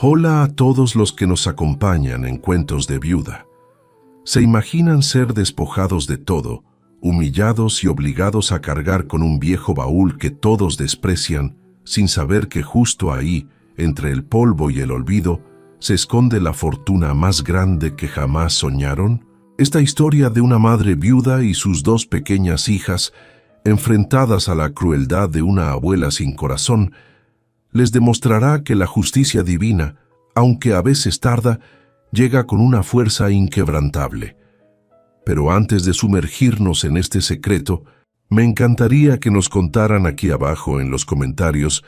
Hola a todos los que nos acompañan en Cuentos de Viuda. ¿Se imaginan ser despojados de todo, humillados y obligados a cargar con un viejo baúl que todos desprecian, sin saber que justo ahí, entre el polvo y el olvido, se esconde la fortuna más grande que jamás soñaron? Esta historia de una madre viuda y sus dos pequeñas hijas, enfrentadas a la crueldad de una abuela sin corazón, les demostrará que la justicia divina, aunque a veces tarda, llega con una fuerza inquebrantable. Pero antes de sumergirnos en este secreto, me encantaría que nos contaran aquí abajo en los comentarios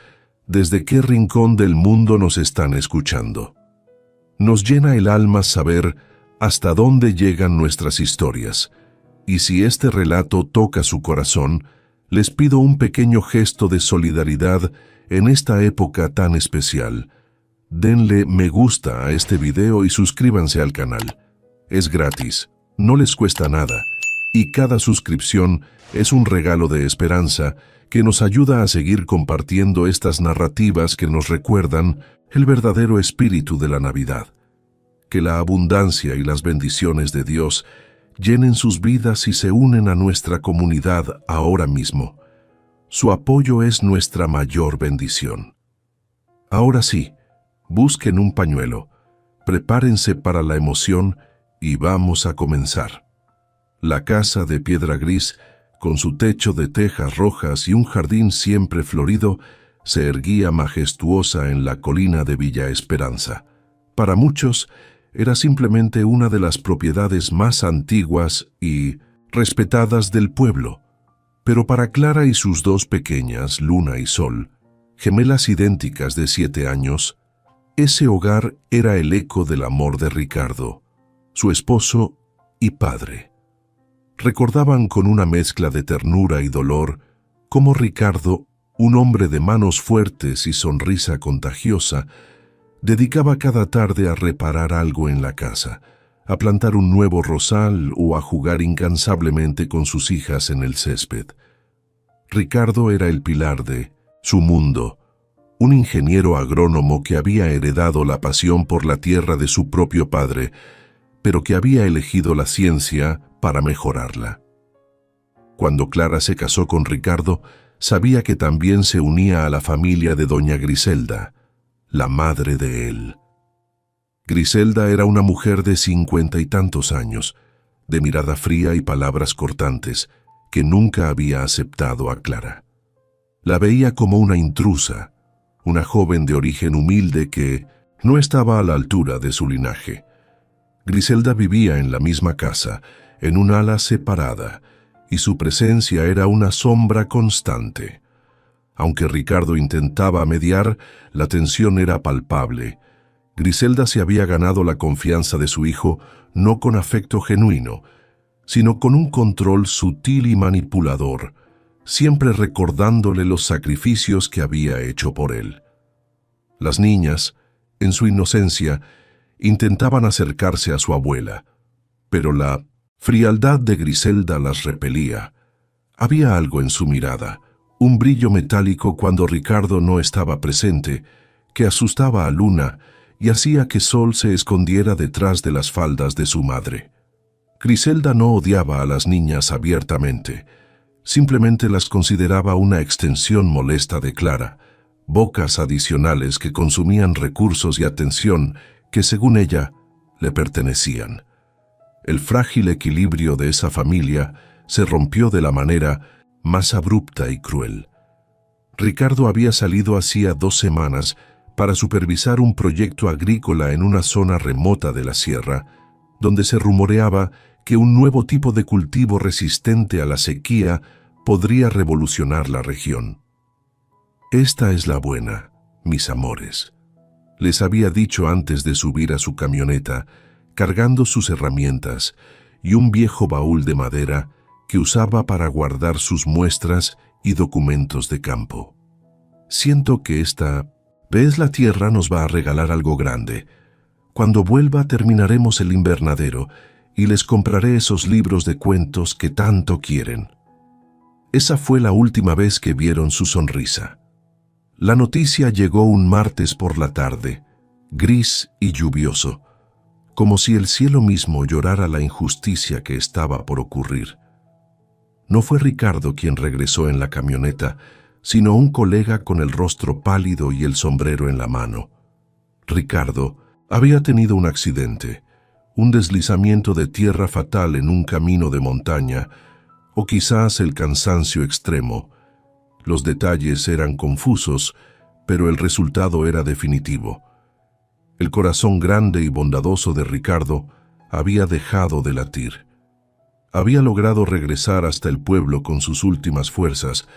desde qué rincón del mundo nos están escuchando. Nos llena el alma saber hasta dónde llegan nuestras historias, y si este relato toca su corazón, les pido un pequeño gesto de solidaridad en esta época tan especial. Denle me gusta a este video y suscríbanse al canal. Es gratis, no les cuesta nada, y cada suscripción es un regalo de esperanza que nos ayuda a seguir compartiendo estas narrativas que nos recuerdan el verdadero espíritu de la Navidad. Que la abundancia y las bendiciones de Dios llenen sus vidas y se unen a nuestra comunidad ahora mismo. Su apoyo es nuestra mayor bendición. Ahora sí, busquen un pañuelo, prepárense para la emoción y vamos a comenzar. La casa de piedra gris, con su techo de tejas rojas y un jardín siempre florido, se erguía majestuosa en la colina de Villa Esperanza. Para muchos, era simplemente una de las propiedades más antiguas y respetadas del pueblo. Pero para Clara y sus dos pequeñas, Luna y Sol, gemelas idénticas de 7 años, ese hogar era el eco del amor de Ricardo, su esposo y padre. Recordaban con una mezcla de ternura y dolor cómo Ricardo, un hombre de manos fuertes y sonrisa contagiosa, dedicaba cada tarde a reparar algo en la casa, a plantar un nuevo rosal o a jugar incansablemente con sus hijas en el césped. Ricardo era el pilar de su mundo, un ingeniero agrónomo que había heredado la pasión por la tierra de su propio padre, pero que había elegido la ciencia para mejorarla. Cuando Clara se casó con Ricardo, sabía que también se unía a la familia de doña Griselda, la madre de él. Griselda era una mujer de 50 y tantos años, de mirada fría y palabras cortantes, que nunca había aceptado a Clara. La veía como una intrusa, una joven de origen humilde que no estaba a la altura de su linaje. Griselda vivía en la misma casa, en un ala separada, y su presencia era una sombra constante. Aunque Ricardo intentaba mediar, la tensión era palpable. Griselda se había ganado la confianza de su hijo no con afecto genuino, sino con un control sutil y manipulador, siempre recordándole los sacrificios que había hecho por él. Las niñas, en su inocencia, intentaban acercarse a su abuela, pero la frialdad de Griselda las repelía. Había algo en su mirada, un brillo metálico cuando Ricardo no estaba presente, que asustaba a Luna y hacía que Sol se escondiera detrás de las faldas de su madre. Griselda no odiaba a las niñas abiertamente, simplemente las consideraba una extensión molesta de Clara, bocas adicionales que consumían recursos y atención que, según ella, le pertenecían. El frágil equilibrio de esa familia se rompió de la manera más abrupta y cruel. Ricardo había salido hacía 2 semanas para supervisar un proyecto agrícola en una zona remota de la sierra, donde se rumoreaba que un nuevo tipo de cultivo resistente a la sequía podría revolucionar la región. «Esta es la buena, mis amores», les había dicho antes de subir a su camioneta, cargando sus herramientas y un viejo baúl de madera que usaba para guardar sus muestras y documentos de campo. «Siento que esta vez la tierra nos va a regalar algo grande. Cuando vuelva terminaremos el invernadero y les compraré esos libros de cuentos que tanto quieren». Esa fue la última vez que vieron su sonrisa. La noticia llegó un martes por la tarde, gris y lluvioso, como si el cielo mismo llorara la injusticia que estaba por ocurrir. No fue Ricardo quien regresó en la camioneta, sino un colega con el rostro pálido y el sombrero en la mano. Ricardo había tenido un accidente, un deslizamiento de tierra fatal en un camino de montaña, o quizás el cansancio extremo. Los detalles eran confusos, pero el resultado era definitivo. El corazón grande y bondadoso de Ricardo había dejado de latir. Había logrado regresar hasta el pueblo con sus últimas fuerzas,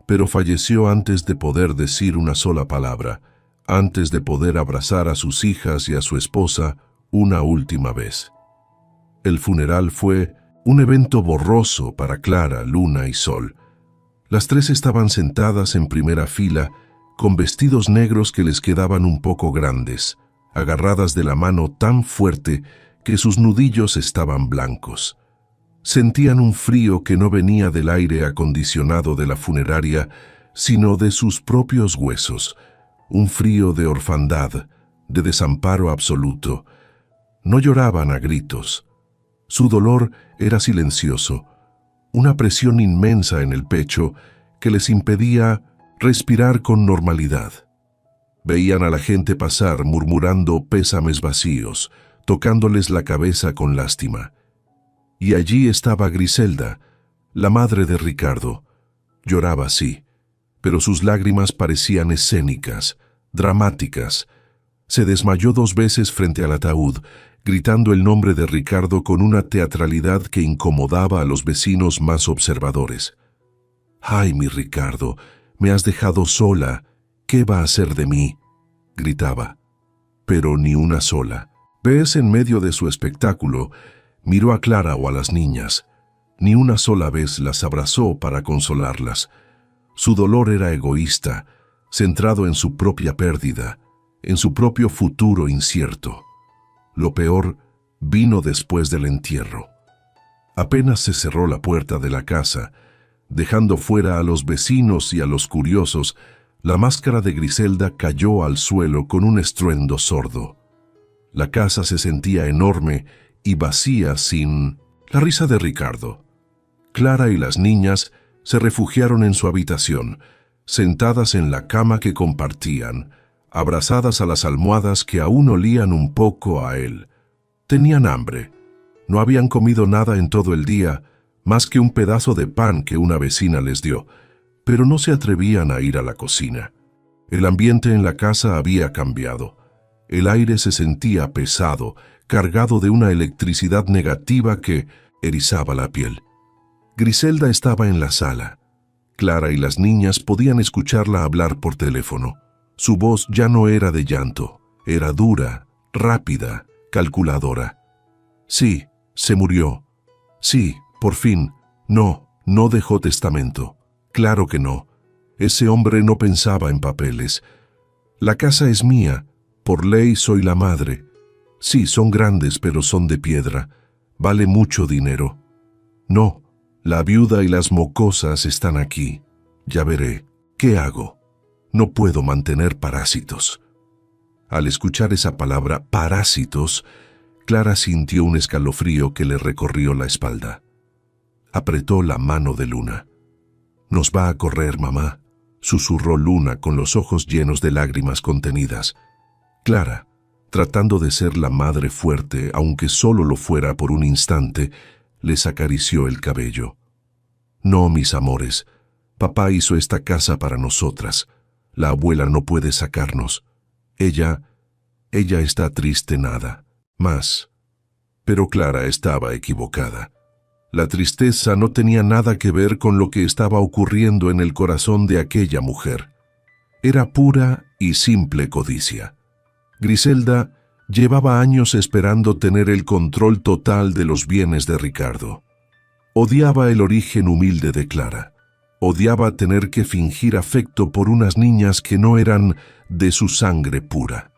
pero falleció antes de poder decir una sola palabra, antes de poder abrazar a sus hijas y a su esposa una última vez. El funeral fue un evento borroso para Clara, Luna y Sol. Las tres estaban sentadas en primera fila, con vestidos negros que les quedaban un poco grandes, agarradas de la mano tan fuerte que sus nudillos estaban blancos. Sentían un frío que no venía del aire acondicionado de la funeraria, sino de sus propios huesos, un frío de orfandad, de desamparo absoluto. No lloraban a gritos. Su dolor era silencioso, una presión inmensa en el pecho que les impedía respirar con normalidad. Veían a la gente pasar murmurando pésames vacíos, tocándoles la cabeza con lástima. Y allí estaba Griselda, la madre de Ricardo. Lloraba sí, pero sus lágrimas parecían escénicas, dramáticas. Se desmayó 2 veces frente al ataúd, gritando el nombre de Ricardo con una teatralidad que incomodaba a los vecinos más observadores. «¡Ay, mi Ricardo, me has dejado sola! ¿Qué va a hacer de mí?», gritaba. Pero ni una sola. Bess, en medio de su espectáculo, miró a Clara o a las niñas. Ni una sola vez las abrazó para consolarlas. Su dolor era egoísta, centrado en su propia pérdida, en su propio futuro incierto. Lo peor vino después del entierro. Apenas se cerró la puerta de la casa, dejando fuera a los vecinos y a los curiosos, la máscara de Griselda cayó al suelo con un estruendo sordo. La casa se sentía enorme y vacía sin la risa de Ricardo. Clara y las niñas se refugiaron en su habitación, sentadas en la cama que compartían, abrazadas a las almohadas que aún olían un poco a él. Tenían hambre. No habían comido nada en todo el día, más que un pedazo de pan que una vecina les dio, pero no se atrevían a ir a la cocina. El ambiente en la casa había cambiado. El aire se sentía pesado, cargado de una electricidad negativa que erizaba la piel. Griselda estaba en la sala. Clara y las niñas podían escucharla hablar por teléfono. Su voz ya no era de llanto, era dura, rápida, calculadora. Sí, se murió. Sí, por fin. No, no dejó testamento. Claro que no. Ese hombre no pensaba en papeles. La casa es mía. Por ley soy la madre. Sí, son grandes, pero son de piedra. Vale mucho dinero. No, la viuda y las mocosas están aquí. Ya veré. ¿Qué hago? No puedo mantener parásitos. Al escuchar esa palabra, parásitos, Clara sintió un escalofrío que le recorrió la espalda. Apretó la mano de Luna. «Nos va a correr, mamá», susurró Luna con los ojos llenos de lágrimas contenidas. Clara, tratando de ser la madre fuerte, aunque solo lo fuera por un instante, les acarició el cabello. «No, mis amores, papá hizo esta casa para nosotras. La abuela no puede sacarnos. Ella está triste nada, más». Pero Clara estaba equivocada. La tristeza no tenía nada que ver con lo que estaba ocurriendo en el corazón de aquella mujer. Era pura y simple codicia. Griselda llevaba años esperando tener el control total de los bienes de Ricardo. Odiaba el origen humilde de Clara. Odiaba tener que fingir afecto por unas niñas que no eran de su sangre pura.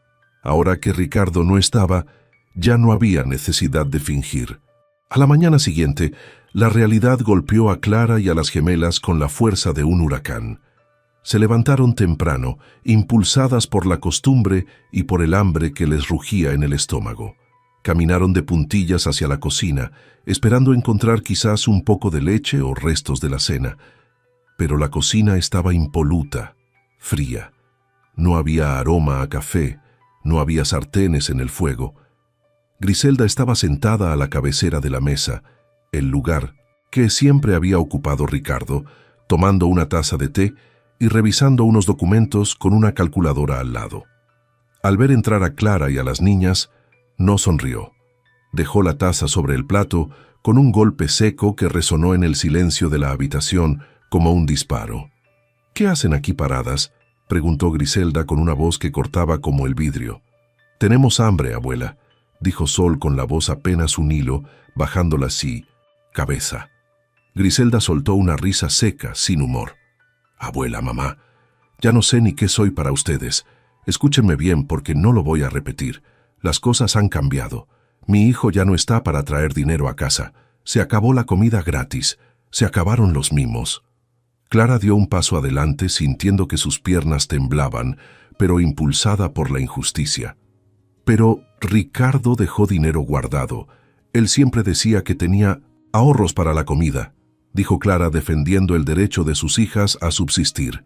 Ahora que Ricardo no estaba, ya no había necesidad de fingir. A la mañana siguiente, la realidad golpeó a Clara y a las gemelas con la fuerza de un huracán. Se levantaron temprano, impulsadas por la costumbre y por el hambre que les rugía en el estómago. Caminaron de puntillas hacia la cocina, esperando encontrar quizás un poco de leche o restos de la cena. Pero la cocina estaba impoluta, fría. No había aroma a café, no había sartenes en el fuego. Griselda estaba sentada a la cabecera de la mesa, el lugar que siempre había ocupado Ricardo, tomando una taza de té y revisando unos documentos con una calculadora al lado. Al ver entrar a Clara y a las niñas, no sonrió. Dejó la taza sobre el plato con un golpe seco que resonó en el silencio de la habitación como un disparo. «¿Qué hacen aquí paradas?», preguntó Griselda con una voz que cortaba como el vidrio. «Tenemos hambre, abuela», dijo Sol con la voz apenas un hilo, bajándola así, cabeza. Griselda soltó una risa seca, sin humor. «Abuela, mamá, ya no sé ni qué soy para ustedes. Escúchenme bien porque no lo voy a repetir. Las cosas han cambiado. Mi hijo ya no está para traer dinero a casa. Se acabó la comida gratis. Se acabaron los mimos». Clara dio un paso adelante sintiendo que sus piernas temblaban, pero impulsada por la injusticia. «Pero Ricardo dejó dinero guardado. Él siempre decía que tenía ahorros para la comida», dijo Clara defendiendo el derecho de sus hijas a subsistir.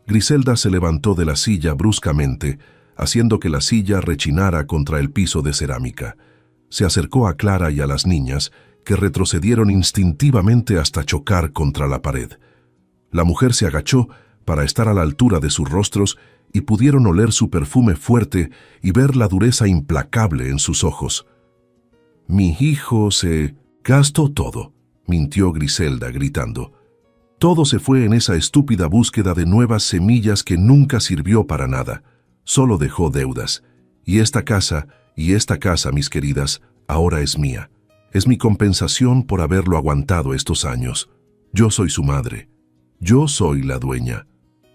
Griselda se levantó de la silla bruscamente, haciendo que la silla rechinara contra el piso de cerámica. Se acercó a Clara y a las niñas, que retrocedieron instintivamente hasta chocar contra la pared. La mujer se agachó para estar a la altura de sus rostros y pudieron oler su perfume fuerte y ver la dureza implacable en sus ojos. «Mi hijo se gastó todo», mintió Griselda gritando. «Todo se fue en esa estúpida búsqueda de nuevas semillas que nunca sirvió para nada. Solo dejó deudas. Y esta casa, mis queridas, ahora es mía. Es mi compensación por haberlo aguantado estos años. Yo soy su madre. Yo soy la dueña.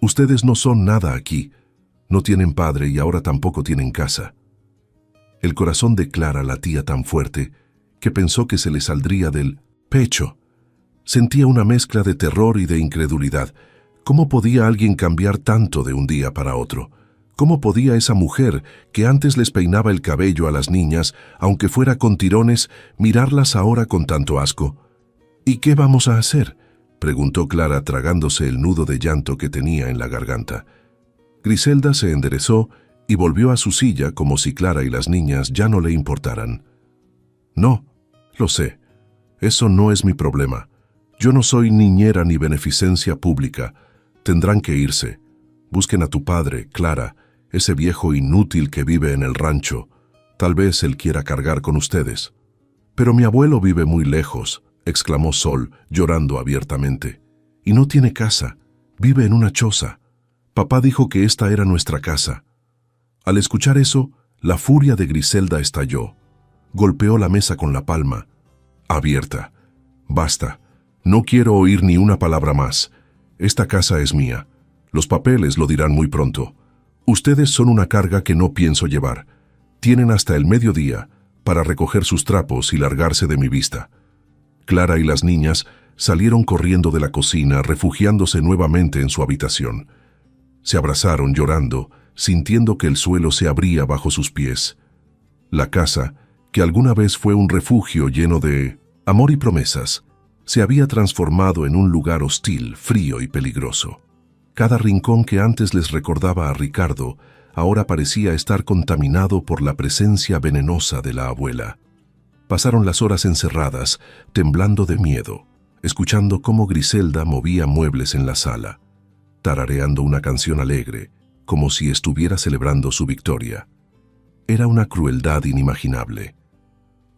Ustedes no son nada aquí. No tienen padre y ahora tampoco tienen casa». El corazón de Clara latía tan fuerte que pensó que se le saldría del pecho. Sentía una mezcla de terror y de incredulidad. ¿Cómo podía alguien cambiar tanto de un día para otro? ¿Cómo podía esa mujer, que antes les peinaba el cabello a las niñas, aunque fuera con tirones, mirarlas ahora con tanto asco? «¿Y qué vamos a hacer?», preguntó Clara tragándose el nudo de llanto que tenía en la garganta. Griselda se enderezó y volvió a su silla como si Clara y las niñas ya no le importaran. «No, lo sé. Eso no es mi problema. Yo no soy niñera ni beneficencia pública. Tendrán que irse. Busquen a tu padre, Clara, ese viejo inútil que vive en el rancho. Tal vez él quiera cargar con ustedes». «Pero mi abuelo vive muy lejos», exclamó Sol, llorando abiertamente. «Y no tiene casa. Vive en una choza. Papá dijo que esta era nuestra casa». Al escuchar eso, la furia de Griselda estalló. Golpeó la mesa con la palma. «Abierta. Basta. No quiero oír ni una palabra más. Esta casa es mía. Los papeles lo dirán muy pronto. Ustedes son una carga que no pienso llevar. Tienen hasta el mediodía para recoger sus trapos y largarse de mi vista». Clara y las niñas salieron corriendo de la cocina, refugiándose nuevamente en su habitación. Se abrazaron llorando, sintiendo que el suelo se abría bajo sus pies. La casa, que alguna vez fue un refugio lleno de amor y promesas, se había transformado en un lugar hostil, frío y peligroso. Cada rincón que antes les recordaba a Ricardo, ahora parecía estar contaminado por la presencia venenosa de la abuela. Pasaron las horas encerradas, temblando de miedo, escuchando cómo Griselda movía muebles en la sala, tarareando una canción alegre, como si estuviera celebrando su victoria. Era una crueldad inimaginable.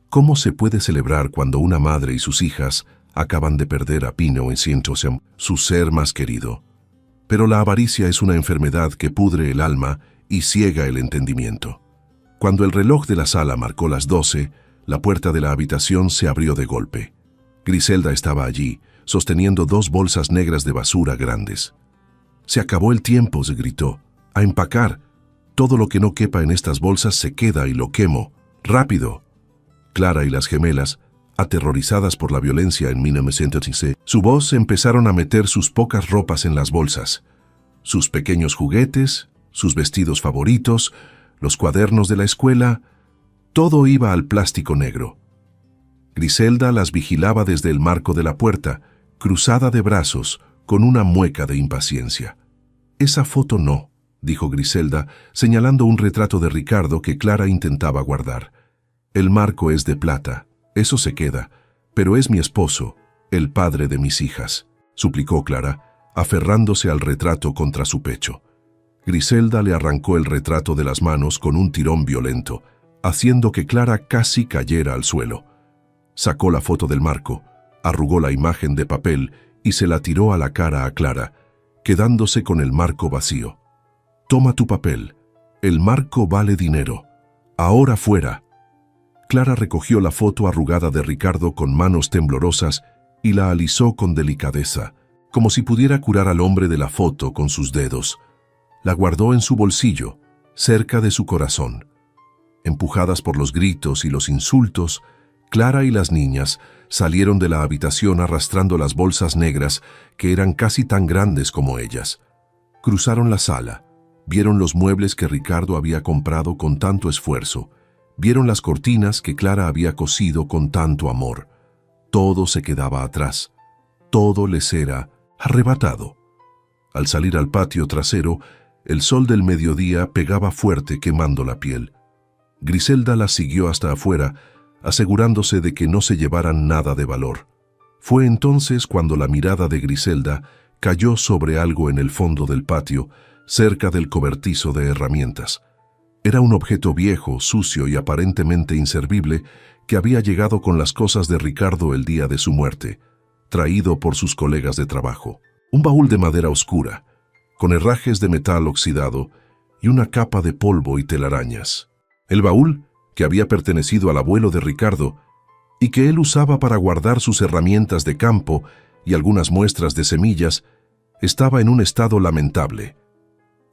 ¿Cómo se puede celebrar cuando una madre y sus hijas acaban de perder a Pino y Cientosem, su ser más querido? Pero la avaricia es una enfermedad que pudre el alma y ciega el entendimiento. Cuando el reloj de la sala marcó las 12, la puerta de la habitación se abrió de golpe. Griselda estaba allí, sosteniendo 2 bolsas negras de basura grandes. «Se acabó el tiempo», se gritó. «A empacar. Todo lo que no quepa en estas bolsas se queda y lo quemo. ¡Rápido!». Clara y las gemelas, aterrorizadas por la violencia en 1915, su voz empezaron a meter sus pocas ropas en las bolsas. sus pequeños juguetes, sus vestidos favoritos, los cuadernos de la escuela, todo iba al plástico negro. Griselda las vigilaba desde el marco de la puerta, cruzada de brazos, con una mueca de impaciencia. «Esa foto no», dijo Griselda, señalando un retrato de Ricardo que Clara intentaba guardar. «El marco es de plata, eso se queda, pero es mi esposo, el padre de mis hijas», suplicó Clara, aferrándose al retrato contra su pecho. Griselda le arrancó el retrato de las manos con un tirón violento, haciendo que Clara casi cayera al suelo. Sacó la foto del marco, arrugó la imagen de papel y se la tiró a la cara a Clara, quedándose con el marco vacío. «Toma tu papel. El marco vale dinero. Ahora fuera». Clara recogió la foto arrugada de Ricardo con manos temblorosas y la alisó con delicadeza, como si pudiera curar al hombre de la foto con sus dedos. La guardó en su bolsillo, cerca de su corazón. Empujadas por los gritos y los insultos, Clara y las niñas salieron de la habitación arrastrando las bolsas negras que eran casi tan grandes como ellas. Cruzaron la sala, vieron los muebles que Ricardo había comprado con tanto esfuerzo, vieron las cortinas que Clara había cosido con tanto amor. Todo se quedaba atrás, todo les era arrebatado. Al salir al patio trasero, el sol del mediodía pegaba fuerte quemando la piel. Griselda las siguió hasta afuera, asegurándose de que no se llevaran nada de valor. Fue entonces cuando la mirada de Griselda cayó sobre algo en el fondo del patio, cerca del cobertizo de herramientas. Era un objeto viejo, sucio y aparentemente inservible que había llegado con las cosas de Ricardo el día de su muerte, traído por sus colegas de trabajo. Un baúl de madera oscura, con herrajes de metal oxidado y una capa de polvo y telarañas. El baúl, que había pertenecido al abuelo de Ricardo y que él usaba para guardar sus herramientas de campo y algunas muestras de semillas, estaba en un estado lamentable.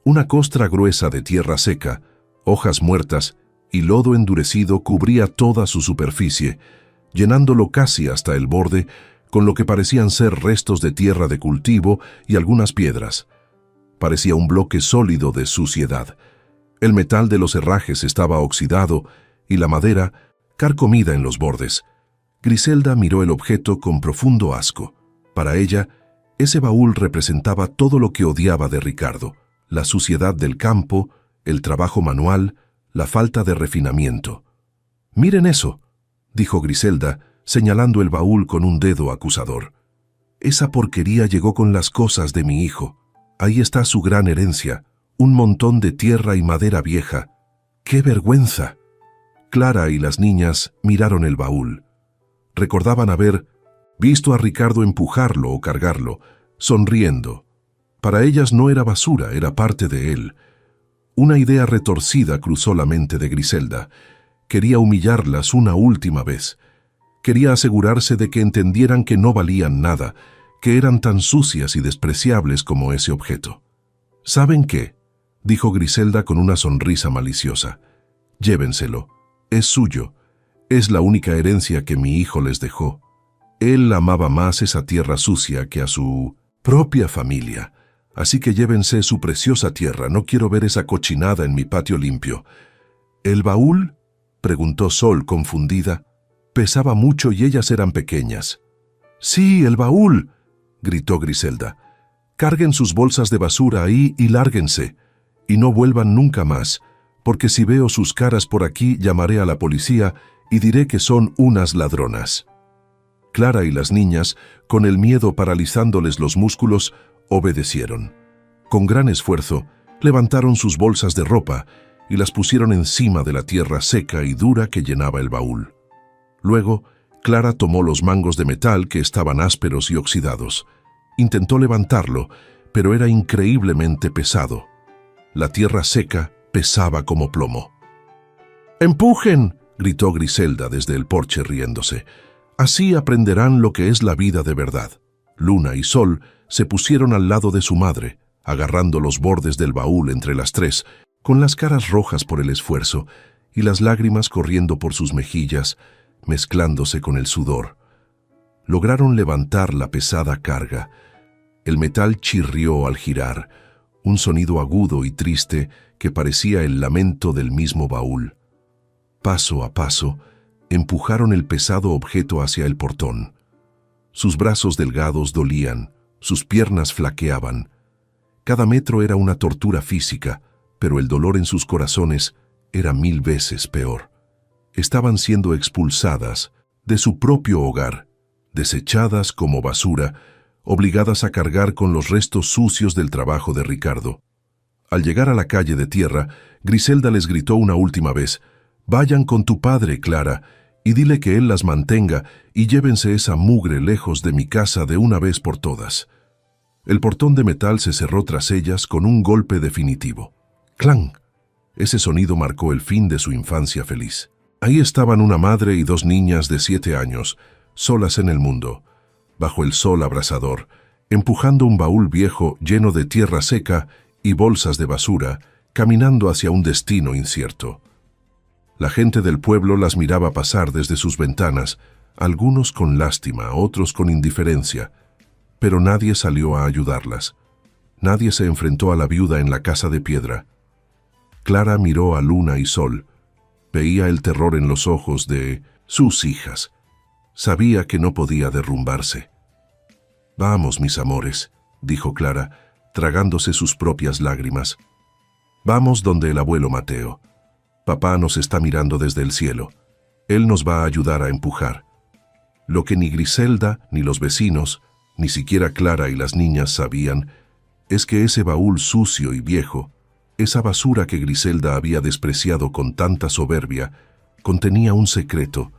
Una costra gruesa de tierra seca, hojas muertas y lodo endurecido cubría toda su superficie, llenándolo casi hasta el borde con lo que parecían ser restos de tierra de cultivo y algunas piedras. Parecía un bloque sólido de suciedad. El metal de los herrajes estaba oxidado y la madera carcomida en los bordes. Griselda miró el objeto con profundo asco. Para ella, ese baúl representaba todo lo que odiaba de Ricardo: la suciedad del campo, el trabajo manual, la falta de refinamiento. «Miren eso», dijo Griselda, señalando el baúl con un dedo acusador. «Esa porquería llegó con las cosas de mi hijo. Ahí está su gran herencia, un montón de tierra y madera vieja. ¡Qué vergüenza!». Clara y las niñas miraron el baúl. Recordaban haber visto a Ricardo empujarlo o cargarlo, sonriendo. Para ellas no era basura, era parte de él. Una idea retorcida cruzó la mente de Griselda. Quería humillarlas una última vez. Quería asegurarse de que entendieran que no valían nada, que eran tan sucias y despreciables como ese objeto. «¿Saben qué?», dijo Griselda con una sonrisa maliciosa. «Llévenselo. Es suyo. Es la única herencia que mi hijo les dejó. Él amaba más esa tierra sucia que a su propia familia. Así que llévense su preciosa tierra. No quiero ver esa cochinada en mi patio limpio». «¿El baúl?», preguntó Sol confundida. Pesaba mucho y ellas eran pequeñas. «Sí, el baúl», gritó Griselda. «Carguen sus bolsas de basura ahí y lárguense. Y no vuelvan nunca más, porque si veo sus caras por aquí llamaré a la policía y diré que son unas ladronas». Clara y las niñas, con el miedo paralizándoles los músculos, obedecieron. Con gran esfuerzo, levantaron sus bolsas de ropa y las pusieron encima de la tierra seca y dura que llenaba el baúl. Luego, Clara tomó los mangos de metal que estaban ásperos y oxidados. Intentó levantarlo, pero era increíblemente pesado. La tierra seca pesaba como plomo. «¡Empujen!», gritó Griselda desde el porche riéndose. «Así aprenderán lo que es la vida de verdad». Luna y Sol se pusieron al lado de su madre, agarrando los bordes del baúl entre las tres, con las caras rojas por el esfuerzo y las lágrimas corriendo por sus mejillas, mezclándose con el sudor. Lograron levantar la pesada carga. El metal chirrió al girar. un sonido agudo y triste que parecía el lamento del mismo baúl. Paso a paso, empujaron el pesado objeto hacia el portón. Sus brazos delgados dolían, sus piernas flaqueaban. Cada metro era una tortura física, pero el dolor en sus corazones era 1000 veces peor. Estaban siendo expulsadas de su propio hogar, desechadas como basura, obligadas a cargar con los restos sucios del trabajo de Ricardo. Al llegar a la calle de tierra, Griselda les gritó una última vez: «Vayan con tu padre, Clara, y dile que él las mantenga y llévense esa mugre lejos de mi casa de una vez por todas». El portón de metal se cerró tras ellas con un golpe definitivo. ¡Clang! Ese sonido marcó el fin de su infancia feliz. Ahí estaban una madre y 2 niñas de 7 años, solas en el mundo, bajo el sol abrasador, empujando un baúl viejo lleno de tierra seca y bolsas de basura, caminando hacia un destino incierto. La gente del pueblo las miraba pasar desde sus ventanas, algunos con lástima, otros con indiferencia, pero nadie salió a ayudarlas. Nadie se enfrentó a la viuda en la casa de piedra. Clara miró a Luna y Sol. Veía el terror en los ojos de sus hijas. Sabía que no podía derrumbarse. «Vamos, mis amores», dijo Clara, tragándose sus propias lágrimas. «Vamos donde el abuelo Mateo. Papá nos está mirando desde el cielo. Él nos va a ayudar a empujar». Lo que ni Griselda, ni los vecinos, ni siquiera Clara y las niñas sabían, es que ese baúl sucio y viejo, esa basura que Griselda había despreciado con tanta soberbia, contenía un secreto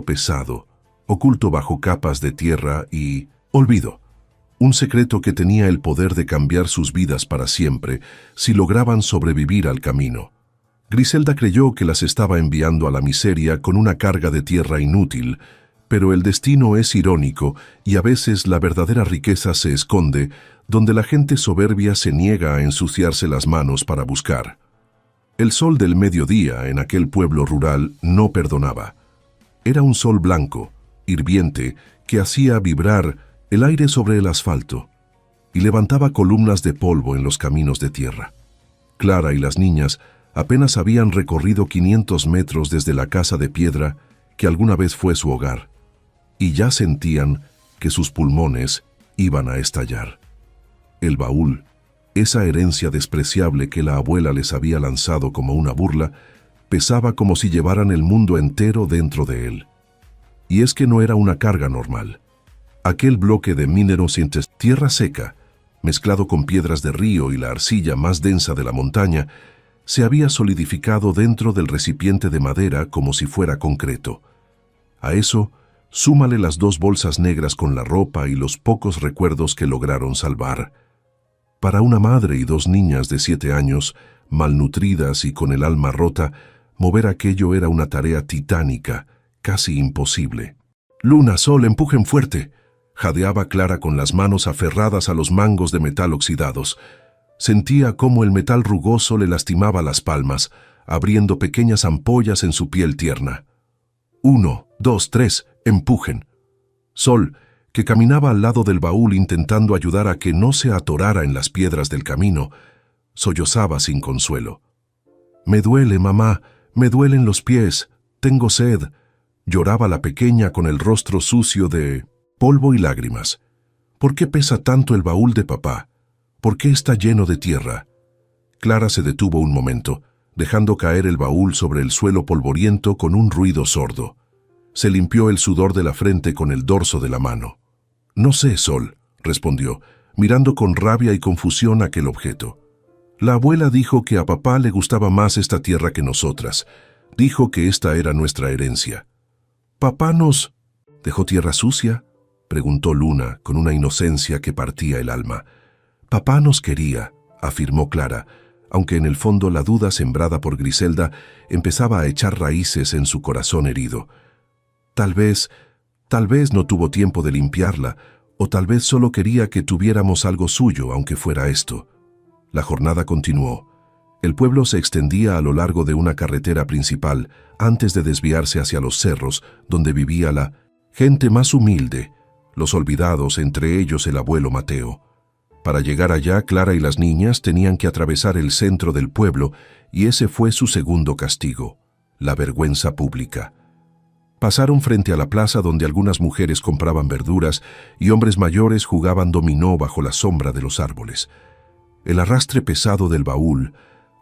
pesado, oculto bajo capas de tierra y olvido. Un secreto que tenía el poder de cambiar sus vidas para siempre si lograban sobrevivir al camino. Griselda creyó que las estaba enviando a la miseria con una carga de tierra inútil, pero el destino es irónico y a veces la verdadera riqueza se esconde donde la gente soberbia se niega a ensuciarse las manos para buscar. El sol del mediodía en aquel pueblo rural no perdonaba. Era un sol blanco, hirviente, que hacía vibrar el aire sobre el asfalto y levantaba columnas de polvo en los caminos de tierra. Clara y las niñas apenas habían recorrido 500 metros desde la casa de piedra que alguna vez fue su hogar, y ya sentían que sus pulmones iban a estallar. El baúl, esa herencia despreciable que la abuela les había lanzado como una burla, pesaba como si llevaran el mundo entero dentro de él. Y es que no era una carga normal. Aquel bloque de mineros y tierra seca, mezclado con piedras de río y la arcilla más densa de la montaña, se había solidificado dentro del recipiente de madera como si fuera concreto. A eso, súmale las 2 bolsas negras con la ropa y los pocos recuerdos que lograron salvar. Para una madre y 2 niñas de 7 años, malnutridas y con el alma rota, mover aquello era una tarea titánica, casi imposible. «Luna, Sol, empujen fuerte», jadeaba Clara con las manos aferradas a los mangos de metal oxidados. Sentía cómo el metal rugoso le lastimaba las palmas, abriendo pequeñas ampollas en su piel tierna. 1, 2, 3, empujen. Sol, que caminaba al lado del baúl intentando ayudar a que no se atorara en las piedras del camino, sollozaba sin consuelo. «Me duele, mamá, me duelen los pies, tengo sed», lloraba la pequeña con el rostro sucio de polvo y lágrimas. «¿Por qué pesa tanto el baúl de papá? ¿Por qué está lleno de tierra?» Clara se detuvo un momento, dejando caer el baúl sobre el suelo polvoriento con un ruido sordo. Se limpió el sudor de la frente con el dorso de la mano. «No sé, Sol», respondió, mirando con rabia y confusión aquel objeto. «La abuela dijo que a papá le gustaba más esta tierra que nosotras. Dijo que esta era nuestra herencia». «¿Papá nos dejó tierra sucia?», preguntó Luna con una inocencia que partía el alma. «Papá nos quería», afirmó Clara, aunque en el fondo la duda sembrada por Griselda empezaba a echar raíces en su corazón herido. Tal vez no tuvo tiempo de limpiarla, o tal vez solo quería que tuviéramos algo suyo, aunque fuera esto. La jornada continuó. El pueblo se extendía a lo largo de una carretera principal antes de desviarse hacia los cerros, donde vivía la gente más humilde, los olvidados, entre ellos el abuelo Mateo. Para llegar allá, Clara y las niñas tenían que atravesar el centro del pueblo y ese fue su segundo castigo, la vergüenza pública. Pasaron frente a la plaza donde algunas mujeres compraban verduras y hombres mayores jugaban dominó bajo la sombra de los árboles. El arrastre pesado del baúl,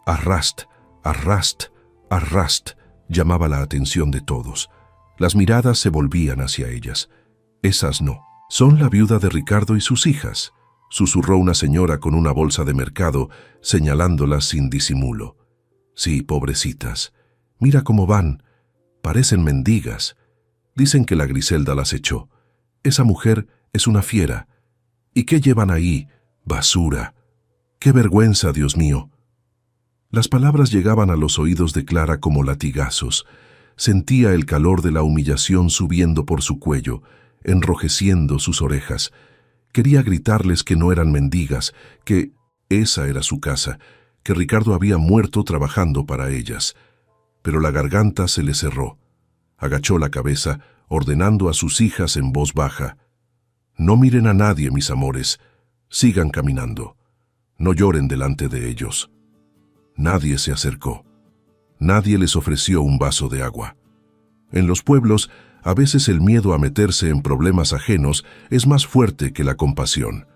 arrast, arrast, arrast, llamaba la atención de todos. Las miradas se volvían hacia ellas. Esas no. Son la viuda de Ricardo y sus hijas, susurró una señora con una bolsa de mercado, señalándolas sin disimulo. Sí, pobrecitas. Mira cómo van. Parecen mendigas. Dicen que la Griselda las echó. Esa mujer es una fiera. ¿Y qué llevan ahí? Basura. ¡Qué vergüenza, Dios mío! Las palabras llegaban a los oídos de Clara como latigazos. Sentía el calor de la humillación subiendo por su cuello, enrojeciendo sus orejas. Quería gritarles que no eran mendigas, que esa era su casa, que Ricardo había muerto trabajando para ellas. Pero la garganta se le cerró. Agachó la cabeza, ordenando a sus hijas en voz baja: «No miren a nadie, mis amores. Sigan caminando. No lloren delante de ellos». Nadie se acercó. Nadie les ofreció un vaso de agua. En los pueblos, a veces el miedo a meterse en problemas ajenos es más fuerte que la compasión.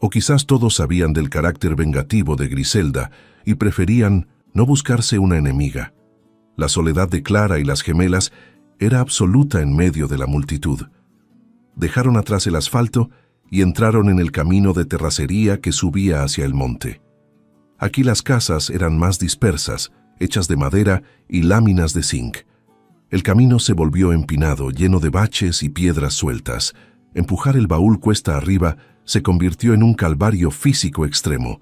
O quizás todos sabían del carácter vengativo de Griselda y preferían no buscarse una enemiga. La soledad de Clara y las gemelas era absoluta en medio de la multitud. Dejaron atrás el asfalto y entraron en el camino de terracería que subía hacia el monte. Aquí las casas eran más dispersas, hechas de madera y láminas de zinc. El camino se volvió empinado, lleno de baches y piedras sueltas. Empujar el baúl cuesta arriba se convirtió en un calvario físico extremo.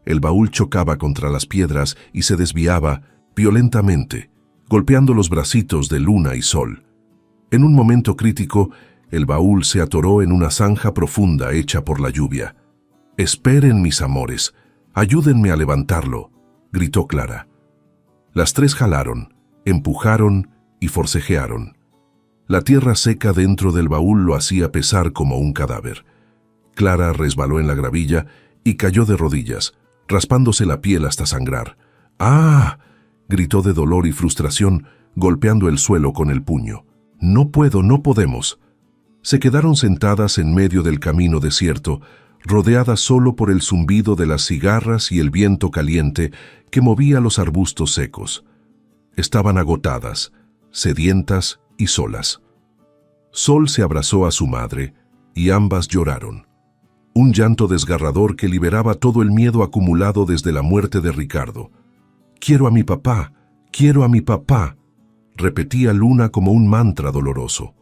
El baúl chocaba contra las piedras y se desviaba violentamente, golpeando los bracitos de Luna y Sol. En un momento crítico, el baúl se atoró en una zanja profunda hecha por la lluvia. «Esperen, mis amores, ayúdenme a levantarlo», gritó Clara. Las tres jalaron, empujaron y forcejearon. La tierra seca dentro del baúl lo hacía pesar como un cadáver. Clara resbaló en la gravilla y cayó de rodillas, raspándose la piel hasta sangrar. «¡Ah!», gritó de dolor y frustración, golpeando el suelo con el puño. «No puedo, no podemos». Se quedaron sentadas en medio del camino desierto, rodeadas solo por el zumbido de las cigarras y el viento caliente que movía los arbustos secos. Estaban agotadas, sedientas y solas. Sol se abrazó a su madre y ambas lloraron. Un llanto desgarrador que liberaba todo el miedo acumulado desde la muerte de Ricardo. «Quiero a mi papá, quiero a mi papá», repetía Luna como un mantra doloroso.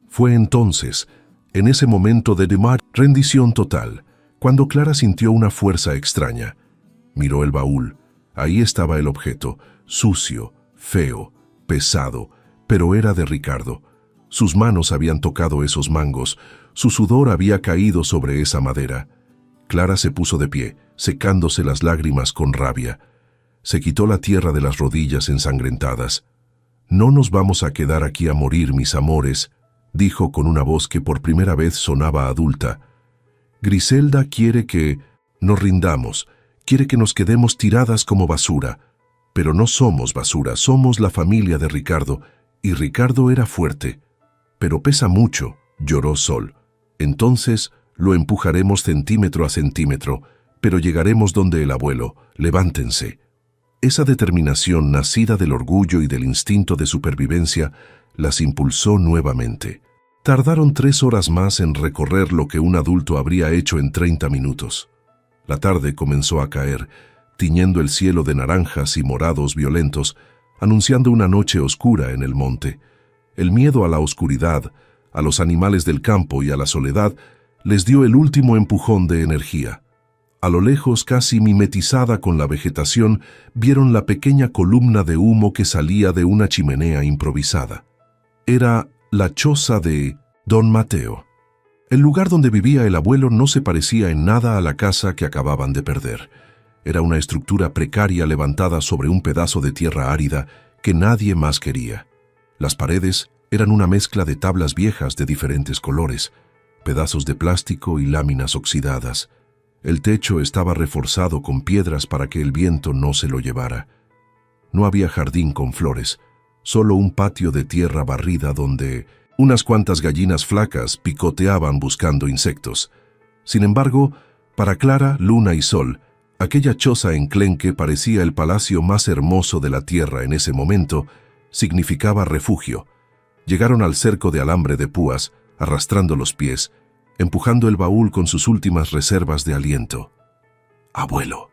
Fue entonces, en ese momento de rendición total, cuando Clara sintió una fuerza extraña. Miró el baúl. Ahí estaba el objeto, sucio, feo, pesado, pero era de Ricardo. Sus manos habían tocado esos mangos, su sudor había caído sobre esa madera. Clara se puso de pie, secándose las lágrimas con rabia. Se quitó la tierra de las rodillas ensangrentadas. «No nos vamos a quedar aquí a morir, mis amores», dijo con una voz que por primera vez sonaba adulta. «Griselda quiere que nos rindamos, quiere que nos quedemos tiradas como basura. Pero no somos basura, somos la familia de Ricardo, y Ricardo era fuerte. Pero pesa mucho», lloró Sol. «Entonces lo empujaremos centímetro a centímetro, pero llegaremos donde el abuelo. Levántense». Esa determinación nacida del orgullo y del instinto de supervivencia las impulsó nuevamente. Tardaron 3 horas más en recorrer lo que un adulto habría hecho en 30 minutos. La tarde comenzó a caer, tiñendo el cielo de naranjas y morados violentos, anunciando una noche oscura en el monte. El miedo a la oscuridad, a los animales del campo y a la soledad les dio el último empujón de energía. A lo lejos, casi mimetizada con la vegetación, vieron la pequeña columna de humo que salía de una chimenea improvisada. Era la choza de Don Mateo. El lugar donde vivía el abuelo no se parecía en nada a la casa que acababan de perder. Era una estructura precaria levantada sobre un pedazo de tierra árida que nadie más quería. Las paredes eran una mezcla de tablas viejas de diferentes colores, pedazos de plástico y láminas oxidadas. El techo estaba reforzado con piedras para que el viento no se lo llevara. No había jardín con flores, solo un patio de tierra barrida donde unas cuantas gallinas flacas picoteaban buscando insectos. Sin embargo, para Clara, Luna y Sol, aquella choza enclenque parecía el palacio más hermoso de la tierra en ese momento, significaba refugio. Llegaron al cerco de alambre de púas, arrastrando los pies, empujando el baúl con sus últimas reservas de aliento. «Abuelo»,